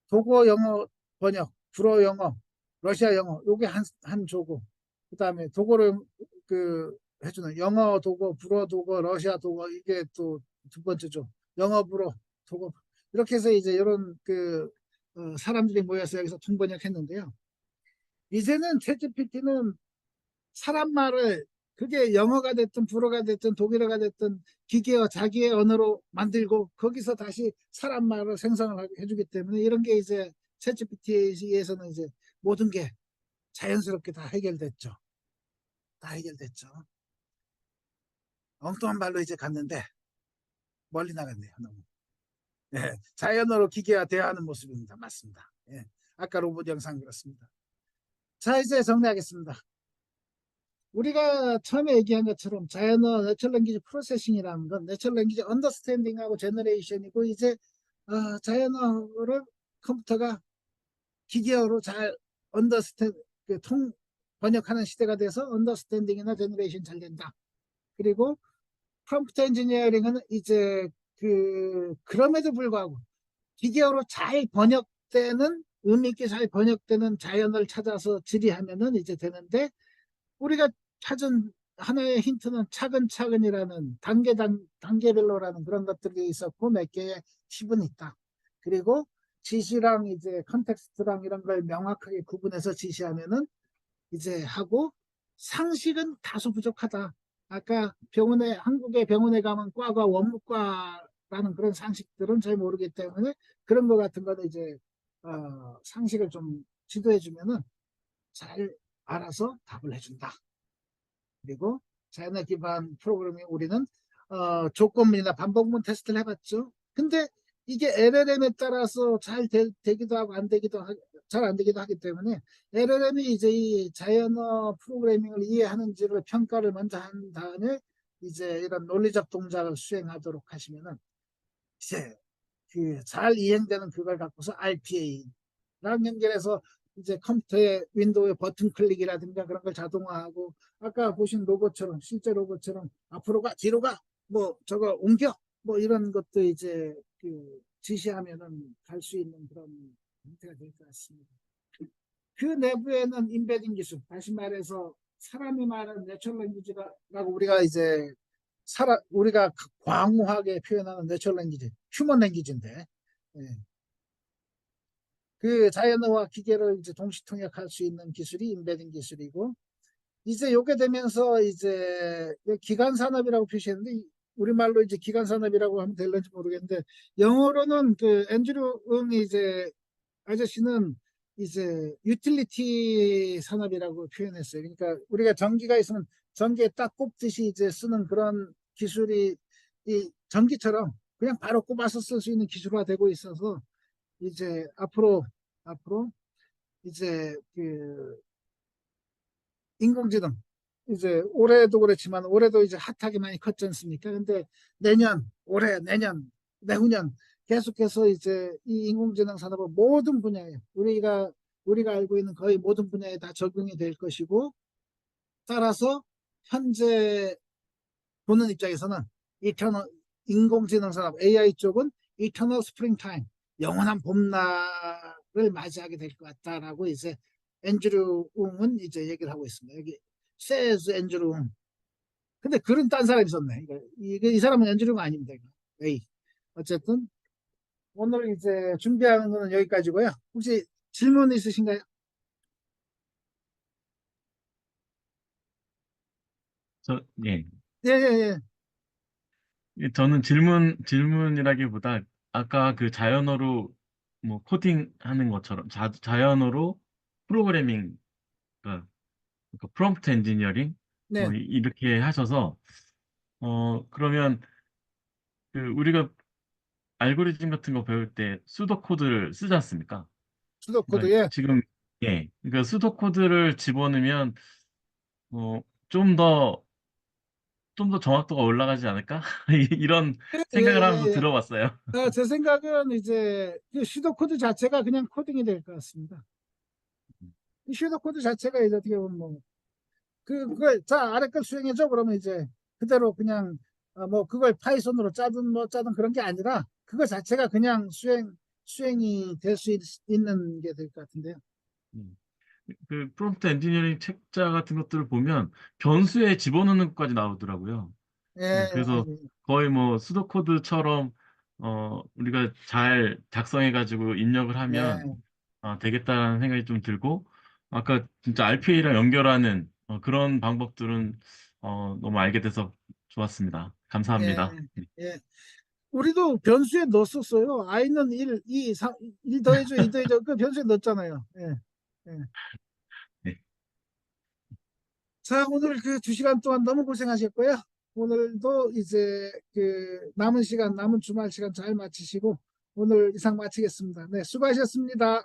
Speaker 1: 독어, 영어 번역, 불어, 영어, 러시아, 영어, 요게 한 조고, 그 다음에 독어를 그 해주는 영어, 독어, 불어, 독어, 러시아, 독어, 이게 또 두 번째 조, 영어, 불어, 독어, 이렇게 해서 이제 이런 사람들이 모여서 여기서 통번역했는데요. 이제는 챗GPT는 사람 말을, 그게 영어가 됐든 불어가 됐든 독일어가 됐든 기계어 자기의 언어로 만들고 거기서 다시 사람 말을 생성을 해주기 때문에, 이런 게 이제 챗GPT에서는 이제 모든 게 자연스럽게 다 해결됐죠. 다 해결됐죠. 엉뚱한 말로 이제 갔는데 멀리 나갔네요. 너무. 예, 자연어로 기계와 대화하는 모습입니다. 맞습니다. 예, 아까 로봇 영상 그렇습니다. 자, 이제 정리하겠습니다. 우리가 처음에 얘기한 것처럼 자연어 내추럴 랭귀지 프로세싱이라는 건 내추럴 랭귀지 언더스탠딩하고 제너레이션이고, 이제 자연어를 컴퓨터가 기계어로 잘 번역하는 시대가 돼서 언더스탠딩이나 제너레이션 잘 된다. 그리고 프롬프트 엔지니어링은 이제 그럼에도 불구하고 기계어로 잘 번역되는, 의미 있게 잘 번역되는 자연어를 찾아서 질의하면은 이제 되는데, 우리가 찾은 하나의 힌트는 차근차근이라는 단계별로라는 그런 것들이 있었고, 몇 개의 팁은 있다. 그리고 지시랑 이제 컨텍스트랑 이런 걸 명확하게 구분해서 지시하면은 이제 하고, 상식은 다소 부족하다. 아까 한국의 병원에 가면 과가 원무과라는 그런 상식들은 잘 모르기 때문에, 그런 거 같은 거는 이제 상식을 좀 지도해 주면은 잘 알아서 답을 해준다. 그리고 자연어 기반 프로그래밍, 우리는 조건문이나 반복문 테스트를 해봤죠. 근데 이게 LLM에 따라서 잘 되기도 하고 잘 안 되기도 하기 때문에, LLM이 이제 이 자연어 프로그래밍을 이해하는지를 평가를 먼저 한 다음에 이제 이런 논리적 동작을 수행하도록 하시면은, 이제 잘 이행되는 그걸 갖고서 RPA랑 연결해서 이제 컴퓨터의 윈도우의 버튼 클릭이라든가 그런 걸 자동화하고, 아까 보신 로봇처럼, 실제 로봇처럼 앞으로 가, 뒤로 가, 뭐 저거 옮겨, 뭐 이런 것도 이제 지시하면은 갈 수 있는 그런 형태가 될 것 같습니다. 그 내부에는 인베딩 기술, 다시 말해서 사람이 말하는 내추럴 랭귀지라고 우리가 이제 우리가 광호하게 표현하는 내추럴 랭귀지, 휴먼 랭귀지인데, 예. 그 자연어와 기계를 이제 동시 통역할 수 있는 기술이 인베딩 기술이고, 이제 요게 되면서 이제 기간 산업이라고 표시했는데, 우리말로 이제 기간 산업이라고 하면 될는지 모르겠는데, 영어로는 앤드류 응이 이제 아저씨는 이제 유틸리티 산업이라고 표현했어요. 그러니까 우리가 전기가 있으면 전기에 딱 꼽듯이 이제 쓰는 그런 기술이 이 전기처럼 그냥 바로 꼽아서 쓸 수 있는 기술화 되고 있어서, 이제 앞으로 이제 인공지능 이제 올해도 그렇지만 올해도 이제 핫하게 많이 컸지 않습니까? 근데 내년, 올해, 내년, 내후년 계속해서 이제 이 인공지능 산업은 모든 분야에 우리가 알고 있는 거의 모든 분야에 다 적용이 될 것이고, 따라서 현재 보는 입장에서는 이터널 인공지능 산업 AI 쪽은 이터널 스프링 타임, 영원한 봄날을 맞이하게 될 것 같다라고 이제 앤드류 웅은 이제 얘기를 하고 있습니다. 여기 세즈 앤드류 웅. 근데 글은 딴 사람이 썼네. 이 사람은 앤드류 웅 아닙니다. 에이. 어쨌든 오늘 이제 준비하는 거는 여기까지고요. 혹시 질문 있으신가요?
Speaker 7: 예.
Speaker 1: 예, 예,
Speaker 7: 저는 질문이라기보다 아까 그 자연어로 뭐 코딩하는 것처럼 자연어로 프로그래밍, 그러니까 프롬프트 엔지니어링
Speaker 1: 네.
Speaker 7: 뭐 이렇게 하셔서 그러면 그 우리가 알고리즘 같은 거 배울 때 수도 코드를 쓰지 않습니까?
Speaker 1: 수도 코드,
Speaker 7: 그러니까
Speaker 1: 예.
Speaker 7: 지금 예, 그러니까 수도 코드를 집어넣으면 좀 더 정확도가 올라가지 않을까? 이런
Speaker 1: 예,
Speaker 7: 생각을 하면서
Speaker 1: 예, 예.
Speaker 7: 들어봤어요.
Speaker 1: 제 생각은 이제 그 슈도 코드 자체가 그냥 코딩이 될 것 같습니다. 이 슈도 코드 자체가 이제 어떻게 보면 뭐, 그걸, 자, 아래 걸 수행해줘. 그러면 이제 그대로 그냥, 뭐, 그걸 파이썬으로 짜든 뭐 짜든 그런 게 아니라 그거 자체가 그냥 수행이 될 수 있는 게 될 것 같은데요.
Speaker 7: 음. 그 프롬프트 엔지니어링 책자 같은 것들을 보면 변수에 집어넣는 것까지 나오더라고요.
Speaker 1: 예,
Speaker 7: 네, 그래서 거의 뭐 수도 코드처럼 우리가 잘 작성해가지고 입력을 하면
Speaker 1: 예,
Speaker 7: 되겠다는 생각이 좀 들고, 아까 진짜 RPA랑 연결하는 그런 방법들은 너무 알게 돼서 좋았습니다.
Speaker 1: 예,
Speaker 7: 감사합니다.
Speaker 1: 예. 우리도 변수에 넣었었어요. i는 1, 2, 3, 1 더해줘, 2 더해줘. 그 변수에 넣었잖아요. 예, 예.
Speaker 7: 네.
Speaker 1: 자, 오늘 그 2시간 동안 너무 고생하셨고요. 오늘도 이제 그 남은 주말 시간 잘 마치시고 오늘 이상 마치겠습니다. 네, 수고하셨습니다.